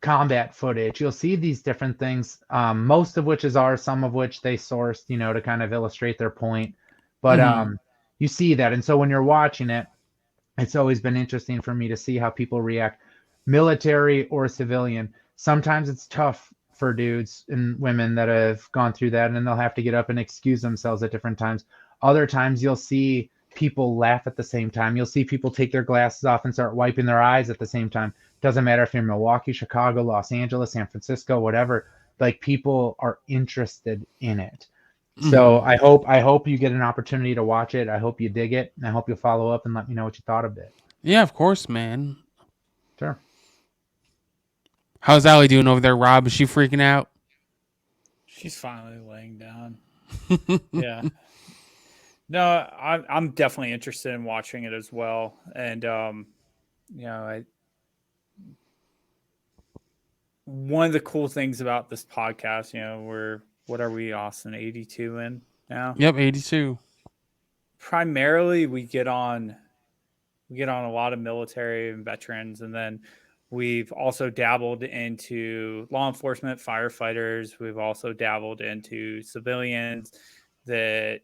combat footage. You'll see these different things, most of which is ours, some of which they sourced, to kind of illustrate their point. But Mm-hmm. you see that. And so when you're watching it, it's always been interesting for me to see how people react, military or civilian. Sometimes it's tough for dudes and women that have gone through that, and then they'll have to get up and excuse themselves at different times. Other times you'll see people laugh at the same time. You'll see people take their glasses off and start wiping their eyes at the same time. Doesn't matter if you're in Milwaukee, Chicago, Los Angeles, San Francisco, whatever. Like people are interested in it. So Mm-hmm. I hope you get an opportunity to watch it. I hope you dig it, and I hope you'll follow up and let me know what you thought of it. Yeah, of course, man. Sure. How's Allie doing over there, Rob? Is she freaking out? She's finally laying down. Yeah. No, I'm definitely interested in watching it as well. And I one of the cool things about this podcast, we're what are we, Austin, 82 in now? Yep, 82. Primarily we get on a lot of military and veterans, and then we've also dabbled into law enforcement, firefighters. We've also dabbled into civilians that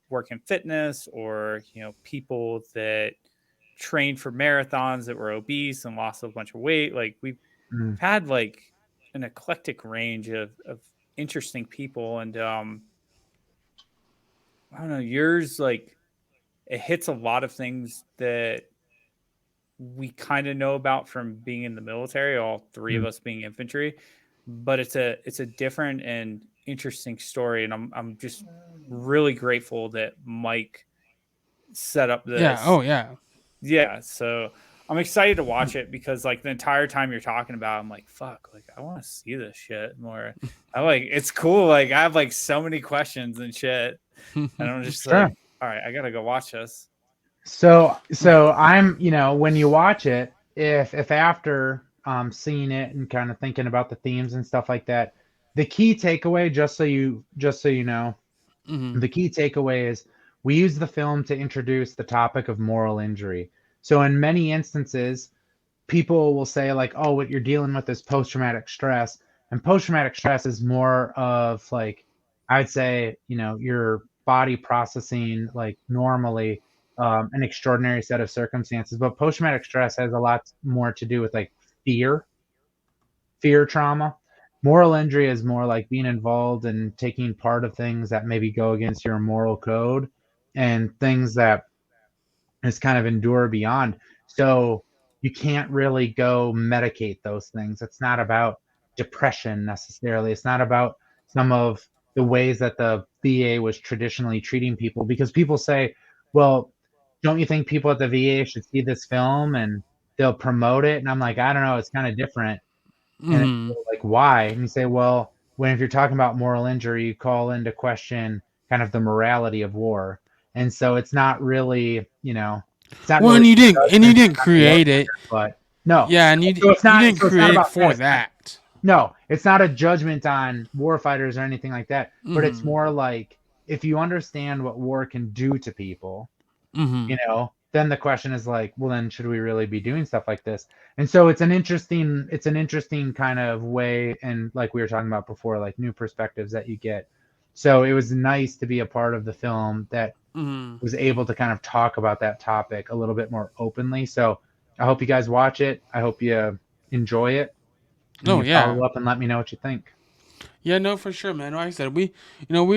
work in fitness, or people that trained for marathons that were obese and lost a bunch of weight. Like we've Mm. had like an eclectic range of interesting people, and I don't know, yours like it hits a lot of things that we kind of know about from being in the military, all three of Mm. us being infantry, but it's a different and interesting story, and I'm just really grateful that Mike set up Yeah. this. Oh, yeah. Yeah, so I'm excited to watch it because like the entire time you're talking about, I'm like, fuck, like I want to see this shit more. I like it's cool. Like I have like so many questions and shit, and I'm just Sure. like, all right, I gotta go watch this. So when you watch it, if after seeing it and kind of thinking about the themes and stuff like that, the key takeaway, just so you know, Mm-hmm. the key takeaway is we use the film to introduce the topic of moral injury. So in many instances, people will say like, oh, what you're dealing with is post-traumatic stress, and post-traumatic stress is more of like, I'd say, your body processing like normally an extraordinary set of circumstances. But post-traumatic stress has a lot more to do with like fear fear trauma. Moral injury is more like being involved and taking part of things that maybe go against your moral code. and things that is kind of endure beyond. So you can't really go medicate those things. It's not about depression necessarily. It's not about some of the ways that the VA was traditionally treating people, because people say, well, don't you think people at the VA should see this film and they'll promote it? And I'm like, I don't know, it's kind of different. And it's Mm-hmm. like, why? And you say, well, when if you're talking about moral injury, you call into question kind of the morality of war. And so it's not really, it's not Well, really and you a didn't judgment on the create it. warfighter, but no. Yeah, and So it's you not didn't so it's not create it about for that. that. No, it's not a judgment on war fighters or anything like that, but it's Mm-hmm. more like if you understand what war can do to people, Mm-hmm. then the question is like, well, then should we really be doing stuff like this? And so it's an interesting kind of way, and like we were talking about before, like new perspectives that you get. So it was nice to be a part of the film that Mm-hmm. was able to kind of talk about that topic a little bit more openly. So I hope you guys watch it. I hope you enjoy it, and Oh you yeah. follow up and let me know what you think. Yeah, no, for sure, man. Like I said, we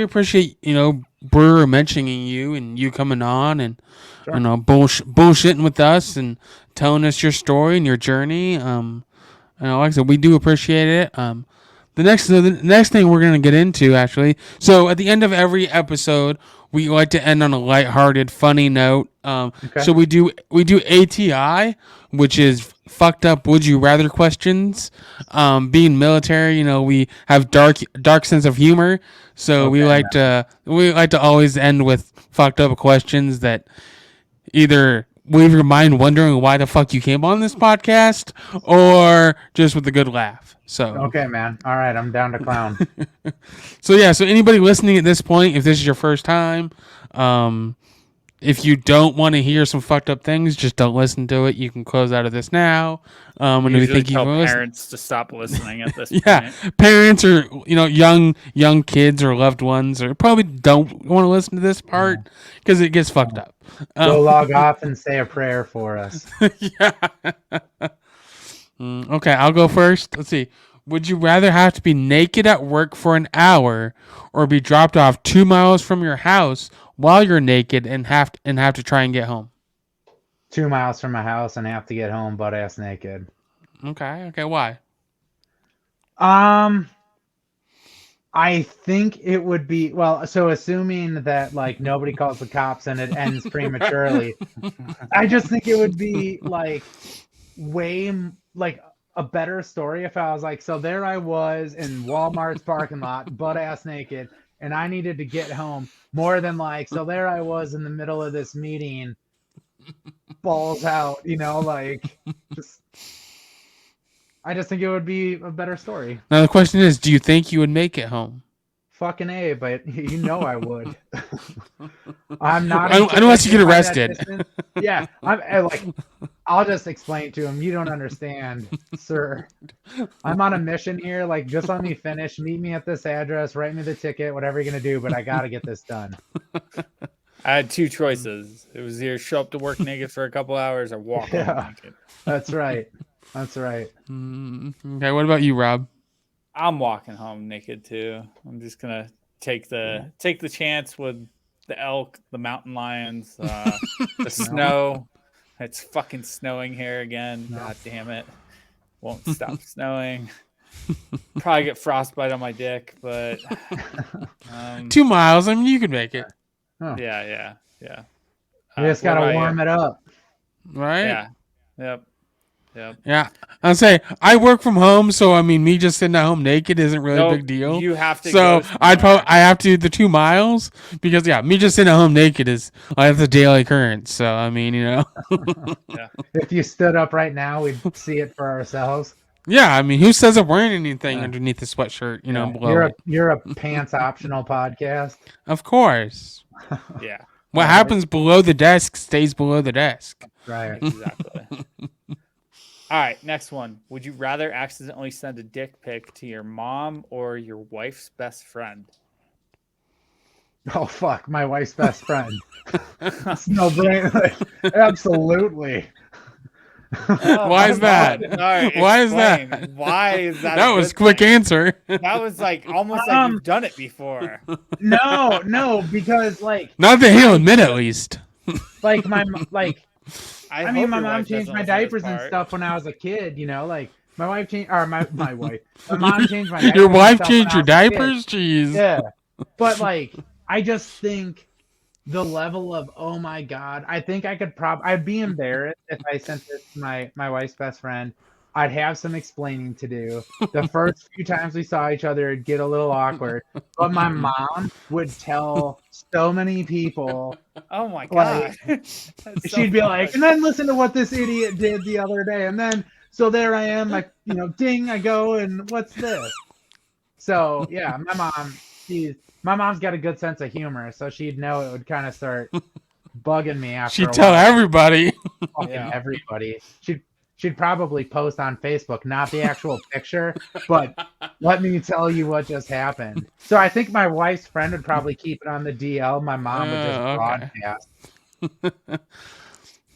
appreciate, Brewer mentioning you and you coming on and, Sure. bullshitting with us and telling us your story and your journey. Like I said, we do appreciate it. The next thing we're gonna get into actually. So at the end of every episode, we like to end on a lighthearted, funny note. Okay. So we do ATI, which is fucked up. Would you rather questions? Being military, we have dark sense of humor. So we Okay, like man. to always end with fucked up questions that either leave your mind wondering why the fuck you came on this podcast, or just with a good laugh. So, Okay, man. All right, I'm down to clown. so anybody listening at this point, if this is your first time, if you don't want to hear some fucked up things, just don't listen to it. You can close out of this now. And if you Usually think you tell can listen, parents to stop listening at this yeah, point. parents or young kids or loved ones, or probably don't want to listen to this part because it gets fucked up. Go log off and say a prayer for us. Yeah. Okay, I'll go first. Let's see. Would you rather have to be naked at work for an hour, or be dropped off 2 miles from your house while you're naked and have to try and get home? 2 miles from my house and have to get home butt ass naked. Okay. Okay. Why? Um, I think it would be, well, so assuming that like nobody calls the cops and it ends prematurely, I just think it would be like like a better story if I was like, so there I was in Walmart's parking lot, butt ass naked, and I needed to get home, more than like, so there I was in the middle of this meeting, balls out, like just. I just think it would be a better story. Now the question is, do you think you would make it home? Fucking A, but I would. I'm not. Unless you get arrested. Yeah, I'll just explain to him. You don't understand, sir. I'm on a mission here. Like, just let me finish. Meet me at this address. Write me the ticket. Whatever you're gonna do, but I gotta get this done. I had two choices. It was either show up to work naked for a couple hours or walk home naked. That's right. That's right. Okay, what about you, Rob? I'm walking home naked too. I'm just gonna take the chance with the elk, the mountain lions, the snow. It's fucking snowing here again. No. God damn it. Won't stop snowing. Probably get frostbite on my dick, but 2 miles. I mean, you could make it. Oh. yeah. You just what gotta about warm you? it up. Right? Yeah. Yeah. I'll say I work from home, so I mean, me just sitting at home naked isn't really Nope, a big deal. You have to. So go I have to do the 2 miles because me just sitting at home naked is that's a daily occurrence. So I mean, Yeah. If you stood up right now, we'd see it for ourselves. Yeah, I mean, who says I'm wearing anything underneath the sweatshirt? Below You're a pants optional podcast. Of course. Yeah. What happens below the desk stays below the desk. Right. Exactly. All right, next one. Would you rather accidentally send a dick pic to your mom or your wife's best friend? Oh fuck, my wife's best friend. It's no brainer. Absolutely. Oh Why my is that? God. All right, Why is explain. that? Why is that That a was good quick thing? answer. That was like almost like you've done it before. No, because Not that he'll I admit, at least. like I I mean, hope my your mom wife changed doesn't my listen to this diapers and part. stuff when I was a kid. Like my wife changed, or my wife, my mom changed my Your diapers and wife stuff when changed I your was a kid. diapers? Jeez. Yeah, but like I just think the level of oh my god, I think I could I'd be embarrassed if I sent this to my wife's best friend. I'd have some explaining to do. The first few times we saw each other, it'd get a little awkward. But my mom would tell so many people, Oh my like God. That's so she'd be like, fun. and then listen to what this idiot did the other day, and then so there I am, like ding, I go, and what's this? So yeah, my mom's got a good sense of humor, so she'd know it would kind of start bugging me after She'd a tell while. everybody. Fucking Yeah. everybody. She'd probably post on Facebook, not the actual picture, but let me tell you what just happened. So I think my wife's friend would probably keep it on the DL. My mom would just Okay. broadcast. Okay.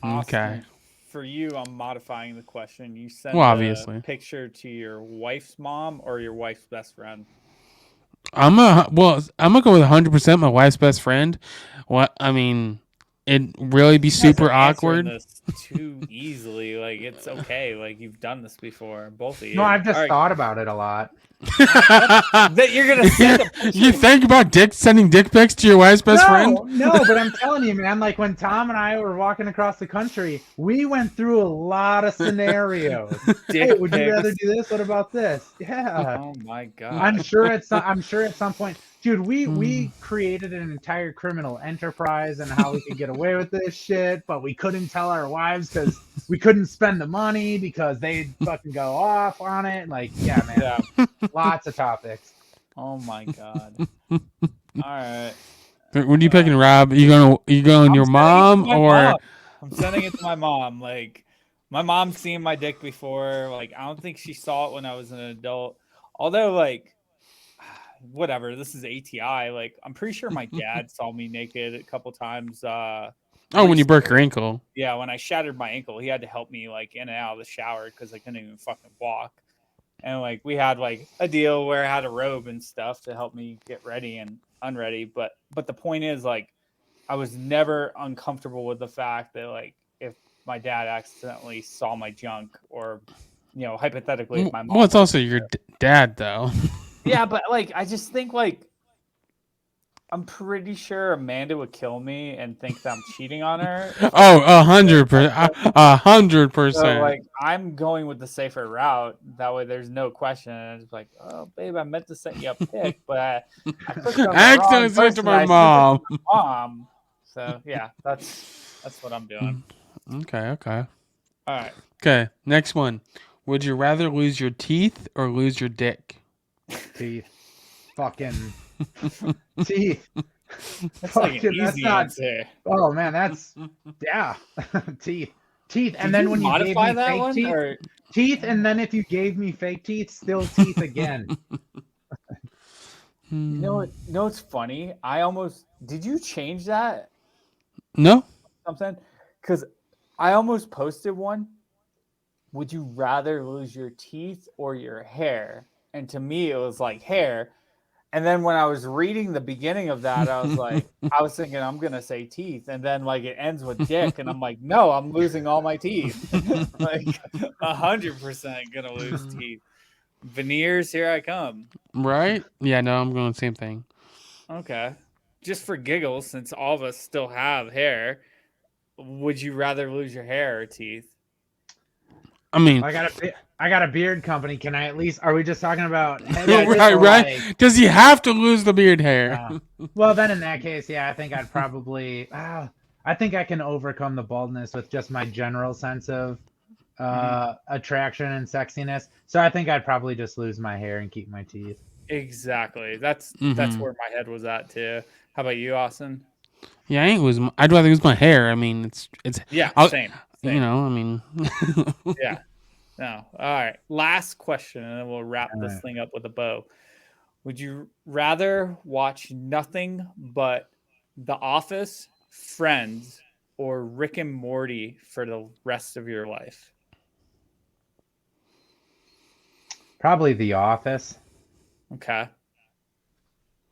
Austin, for you, I'm modifying the question. You send Well, the obviously. picture to your wife's mom or your wife's best friend? I'm gonna go with 100% my wife's best friend. What I mean, it'd really be You guys are super answering awkward. this too easily. Like it's okay. Like you've done this before, both of No, you. I've All just right, thought about it a lot. that you're gonna send a picture. You think about sending dick pics to your wife's best friend? No, but I'm telling you, man, like when Tom and I were walking across the country, we went through a lot of scenarios. Hey, Dick would you rather pics. do this? What about this? Yeah. Oh my I'm God. sure at some point, dude, we Hmm. created an entire criminal enterprise and how we could get away with this shit, but we couldn't tell our wives because we couldn't spend the money because they'd fucking go off on it. Like, yeah, man, Yeah. lots of topics. Oh my God. All right. What are you picking, Rob? You going I'm your sending it to mom my or? mom. I'm sending it to my mom. Like my mom's seen my dick before. Like I don't think she saw it when I was an adult. Although like whatever, this is ATI. Like I'm pretty sure my dad saw me naked a couple times Oh, when you broke your recently. ankle. Yeah, when I shattered my ankle, he had to help me like in and out of the shower because I couldn't even fucking walk. And like we had like a deal where I had a robe and stuff to help me get ready and unready. But the point is like I was never uncomfortable with the fact that like if my dad accidentally saw my junk or hypothetically if my Well, mom it's was also your dad, though. yeah, but like I just think like I'm pretty sure Amanda would kill me and think that I'm cheating on her if I Oh, told her that. 100%. 100%. So like I'm going with the safer route. That way there's no question. And it's like, oh babe, I meant to send you a pic, but I clicked on the I wrong accidentally sent it to person. my I sent it to mom. my mom. So yeah, that's what I'm doing. Okay. Okay. All right. Okay. Next one. Would you rather lose your teeth or lose your dick? Teeth. Fucking teeth. That's like an Fucking, that's easy not. answer. Oh man, that's yeah. Teeth. Teeth. And Did then you when you gave modify me that fake one teeth, or teeth, and then if you gave me fake teeth, still teeth again. you know what? You know what's funny? I almost did you change that No. something? Because I almost posted one. Would you rather lose your teeth or your hair? And to me, it was like hair. And then when I was reading the beginning of that, I was like, I was thinking I'm gonna say teeth, and then like it ends with dick, and I'm like, no, I'm losing all my teeth. Like 100% gonna lose teeth. Veneers, here I come. Right? Yeah. No. I'm going the same thing. Okay. Just for giggles, since all of us still have hair, would you rather lose your hair or teeth? I mean, I got a beard company. Can I at least? Are we just talking about head Yeah, shit right, or right. like? Does he have to lose the beard hair? Well, then in that case, yeah, I think I'd probably. I think I can overcome the baldness with just my general sense of attraction and sexiness. So I think I'd probably just lose my hair and keep my teeth. Exactly. That's Mhm. where my head was at too. How about you, Austin? Yeah, I ain't lose. I'd rather lose my hair. I mean, it's. Yeah, I'll, same. you Same. know, I mean. Yeah. No. All right. Last question, and then we'll wrap All this right. thing up with a bow. Would you rather watch nothing but The Office, Friends, or Rick and Morty for the rest of your life? Probably The Office. Okay.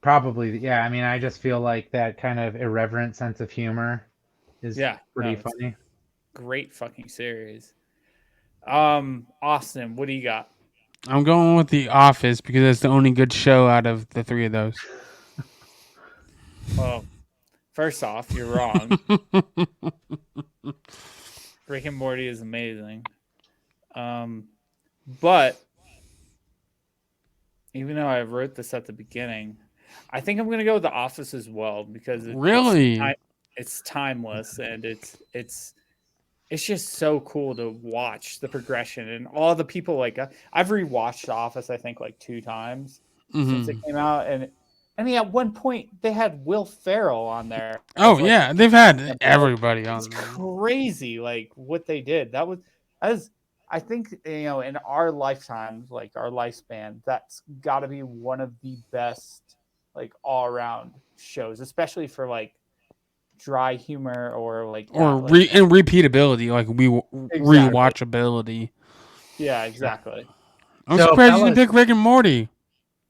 Probably, yeah. I mean, I just feel like that kind of irreverent sense of humor is Yeah. pretty No, it's funny. great fucking series. Austin, what do you got? I'm going with The Office because it's the only good show out of the three of those. Well, first off, you're wrong. Rick and Morty is amazing. But even though I wrote this at the beginning, I think I'm gonna go with The Office as well because Really? it's timeless and it's just so cool to watch the progression and all the people. Like I've rewatched The Office, I think like 2 times since it Hmm. came out, and I mean at one point they had Will Ferrell on there Oh as like yeah, they've had like, everybody it's on there. crazy like what they did. As I think in our lifetimes, like our lifespan, that's got to be one of the best like all around shows, especially for like dry humor or like Or that. Like and repeatability, like exactly, rewatchability. yeah, exactly. I'm So, surprised you didn't fellas, pick Rick and Morty.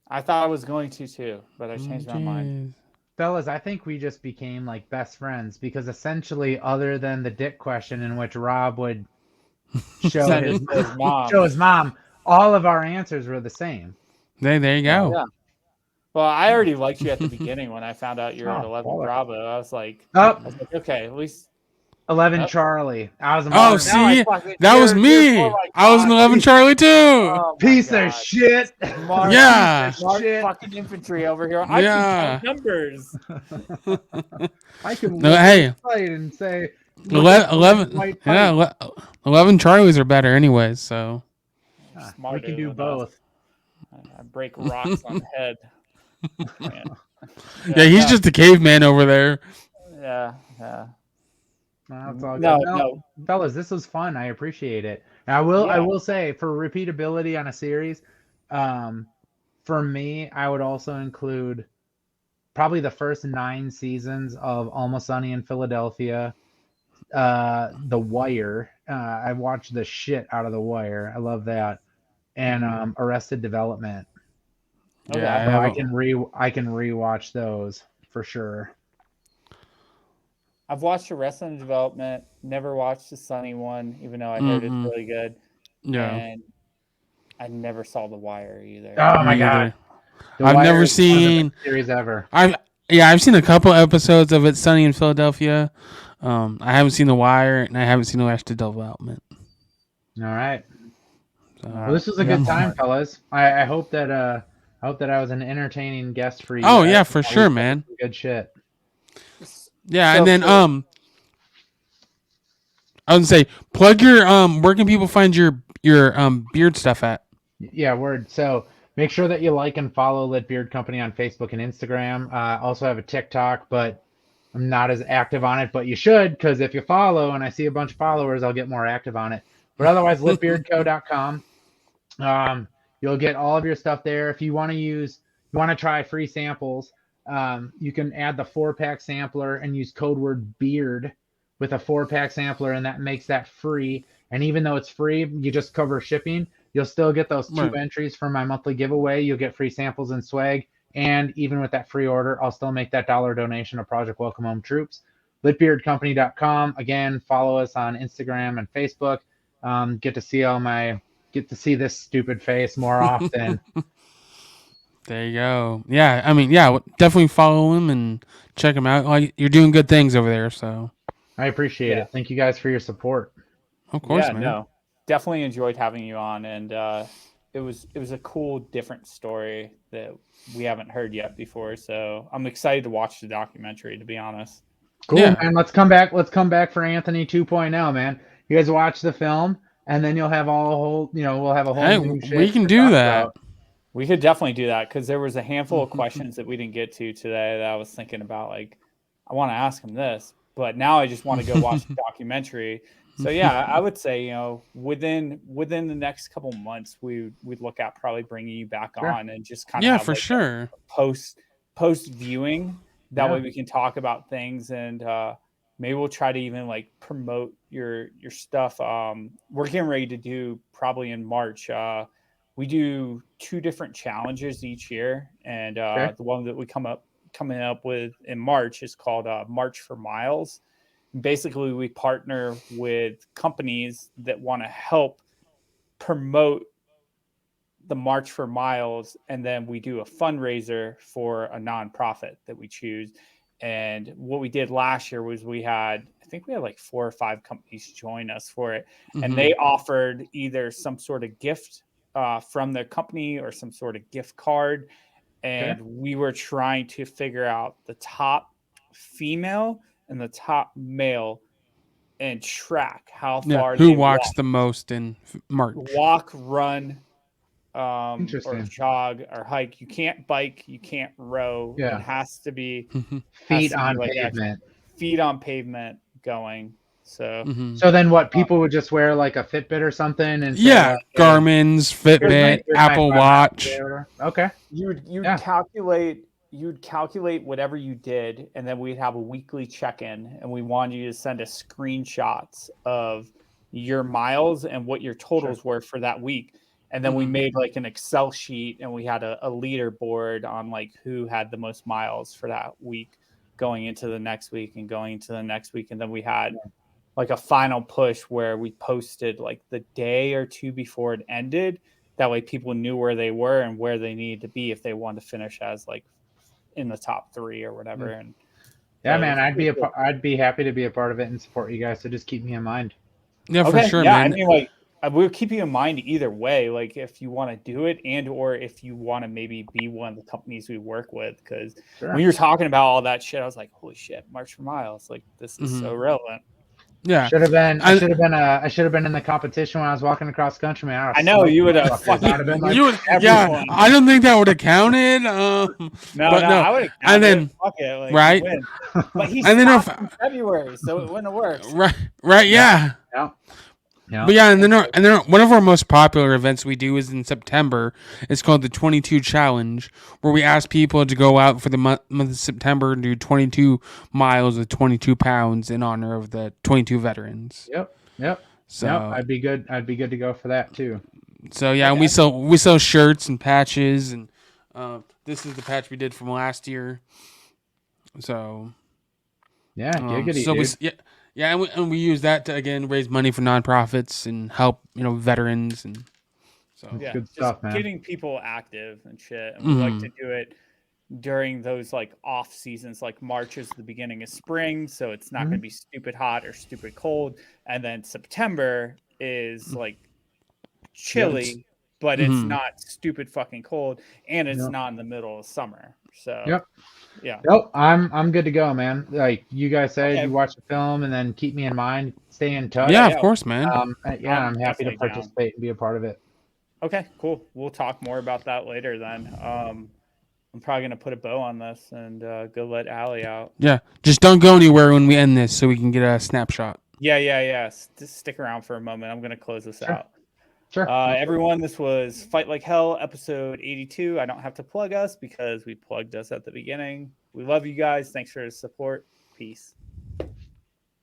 I thought I was going to too, but I Oh, changed my mind. jeez. fellas, I think we just became like best friends because essentially, other than the dick question in which Rob would show Send his it to his show mom. his mom, all of our answers were the same. There you So, go. Yeah. Well, I already liked you at the beginning when I found out you're at oh, 11 baller. Bravo. Oh, I was like, okay, at least 11 nope. Charlie. I was a Oh, modern Now I see, fucking that was you're more me. like I was an Monica. 11 Charlie too. Oh my piece of god. shit. Mark, Yeah, Mark Shit. fucking infantry over here. I can count yeah. numbers. I can No, look at a hey, site and say, look at those 11, white yeah, pipes. 11 Charlies are better anyways. So We Smarter can do than us. both. I break rocks on the head. Man. yeah, Yeah, he's no, just a caveman over there. yeah, yeah. No, it's all No, good. No, no. fellas, this was fun. I appreciate it. And I Yeah. will say for repeatability on a series, um, for me, I would also include probably the first 9 seasons of Almost Sunny in Philadelphia, The Wire. I watched the shit out of The Wire. I love that. And Arrested Development. Yeah, I Okay. So haven't. I can rewatch those for sure. I've watched Arrested Development, never watched the Sunny one, even though I heard it's Mm-mm. really good. Yeah, And I never saw The Wire either. Oh my me god, either. The I've Wire never is one of the seen. best series ever. I've seen a couple episodes of It's Sunny in Philadelphia. I haven't seen The Wire and I haven't seen Arrested Development. All right. So. Well, this was a Yeah, good time, homework. fellas. I hope that I was an entertaining guest for you Oh guys. yeah, for We sure, covered man. some good shit. Yeah, So and then for I was gonna say plug your where can people find your beard stuff at? Yeah, word. So make sure that you like and follow Lit Beard Company on Facebook and Instagram. Also have a TikTok, but I'm not as active on it. But you should, because if you follow and I see a bunch of followers, I'll get more active on it. But otherwise, litbeardco.com. You'll get all of your stuff there. If you want to try free samples, you can add the 4-pack sampler and use code word beard with a 4-pack sampler, and that makes that free. And even though it's free, you just cover shipping. You'll still get those 2 Right. entries for my monthly giveaway. You'll get free samples and swag. And even with that free order, I'll still make that dollar donation to Project Welcome Home Troops. Litbeardcompany.com. Again, follow us on Instagram and Facebook. Get to see this stupid face more often. There you go. Yeah, I mean, yeah, definitely follow him and check him out. Like you're doing good things over there, so I appreciate yeah, it. Thank you guys for your support. of course, yeah, man. no, definitely enjoyed having you on, and it was a cool, different story that we haven't heard yet before. So I'm excited to watch the documentary. To be honest. Cool, Yeah. man. Let's come back. Let's come back for Anthony 2.0, man. You guys watch the film, and then you'll have all a whole, we'll have a whole Hey, new we shit can to do talk that. about. We could definitely do that because there was a handful of questions that we didn't get to today that I was thinking about. Like, I want to ask him this, but now I just want to go watch the documentary. So yeah, I would say within the next couple months we'd look at probably bringing you back Sure. on and just kind of Yeah, have for like sure. post viewing. That Yeah. way we can talk about things and maybe we'll try to even like promote your stuff. We're getting ready to do probably in March. we do 2 different challenges each year, and Okay. the one that we coming up with in March is called March for Miles. Basically, we partner with companies that want to help promote the March for Miles, and then we do a fundraiser for a nonprofit that we choose. And what we did last year was I think we had like 4 or 5 companies join us for it, and they offered either some sort of gift from their company or some sort of gift card. And we were trying to figure out the top female and the top male and track how Yeah, far who they walks the most in March? walk, run, or Interesting. jog or hike. You can't bike, you can't row. It Yeah. has to be Feet on like pavement. feet on pavement going. So So then what? People would just wear like a Fitbit or something and say, Yeah, hey, Garmin's, Fitbit, here's my Apple 5 miles Watch. today or whatever. Okay. you'd Yeah. calculate whatever you did, and then we'd have a weekly check-in, and we wanted you to send us screenshots of your miles and what your totals were for that week. And then we made like an Excel sheet, and we had a leaderboard on like who had the most miles for that week going into the next week and going into the next week. And then we had like a final push where we posted like the day or 2 before it ended. That way people knew where they were and where they needed to be if they wanted to finish as like in the top 3 or whatever. And Yeah, so man, I'd be happy to be a part of it and support you guys. So just keep me in mind. Yeah, for okay, sure, yeah, man. I mean, like we'll keep you in mind either way. Like if you want to do it, and or if you want to maybe be one of the companies we work with, because when you're talking about all that shit, I was like, holy shit, March for Miles, like this is so relevant. Yeah, Should have been. I should have been in the competition when I was walking across country, man. I know you would have fucking. I'd have been like, you would, everyone. yeah. I don't think that would have counted. No, but no, I would have. and then fuck it, like, right, win. But he and then stopped in February, so it wouldn't have worked. right, yeah. Yeah. But yeah, and then one of our most popular events we do is in September. It's called the 22 Challenge, where we ask people to go out for the month of September and do 22 miles with 22 pounds in honor of the 22 veterans. Yep. So I'd be good to go for that too. So yeah, and we sell shirts and patches, and this is the patch we did from last year. So yeah, giggity, dude. Yeah, and we use that to again raise money for nonprofits and help veterans, and so Yeah, good just stuff, man. getting people active and shit. And we like to do it during those like off seasons. Like March is the beginning of spring, so it's not going to be stupid hot or stupid cold. And then September is like chilly, but it's not stupid fucking cold, and it's not in the middle of summer. So yeah. Nope, I'm good to go, man. Like you guys said, you watch the film and then keep me in mind, stay in touch. Yeah, of course, man. I'm happy to participate and be a part of it. Okay, cool. We'll talk more about that later then. I'm probably gonna put a bow on this and go let Allie out. Yeah, just don't go anywhere when we end this, so we can get a snapshot. Yeah. Just stick around for a moment. I'm gonna close this out. Sure. Everyone, this was Fight Like Hell, episode 82. I don't have to plug us because we plugged us at the beginning. We love you guys. Thanks for the support. Peace.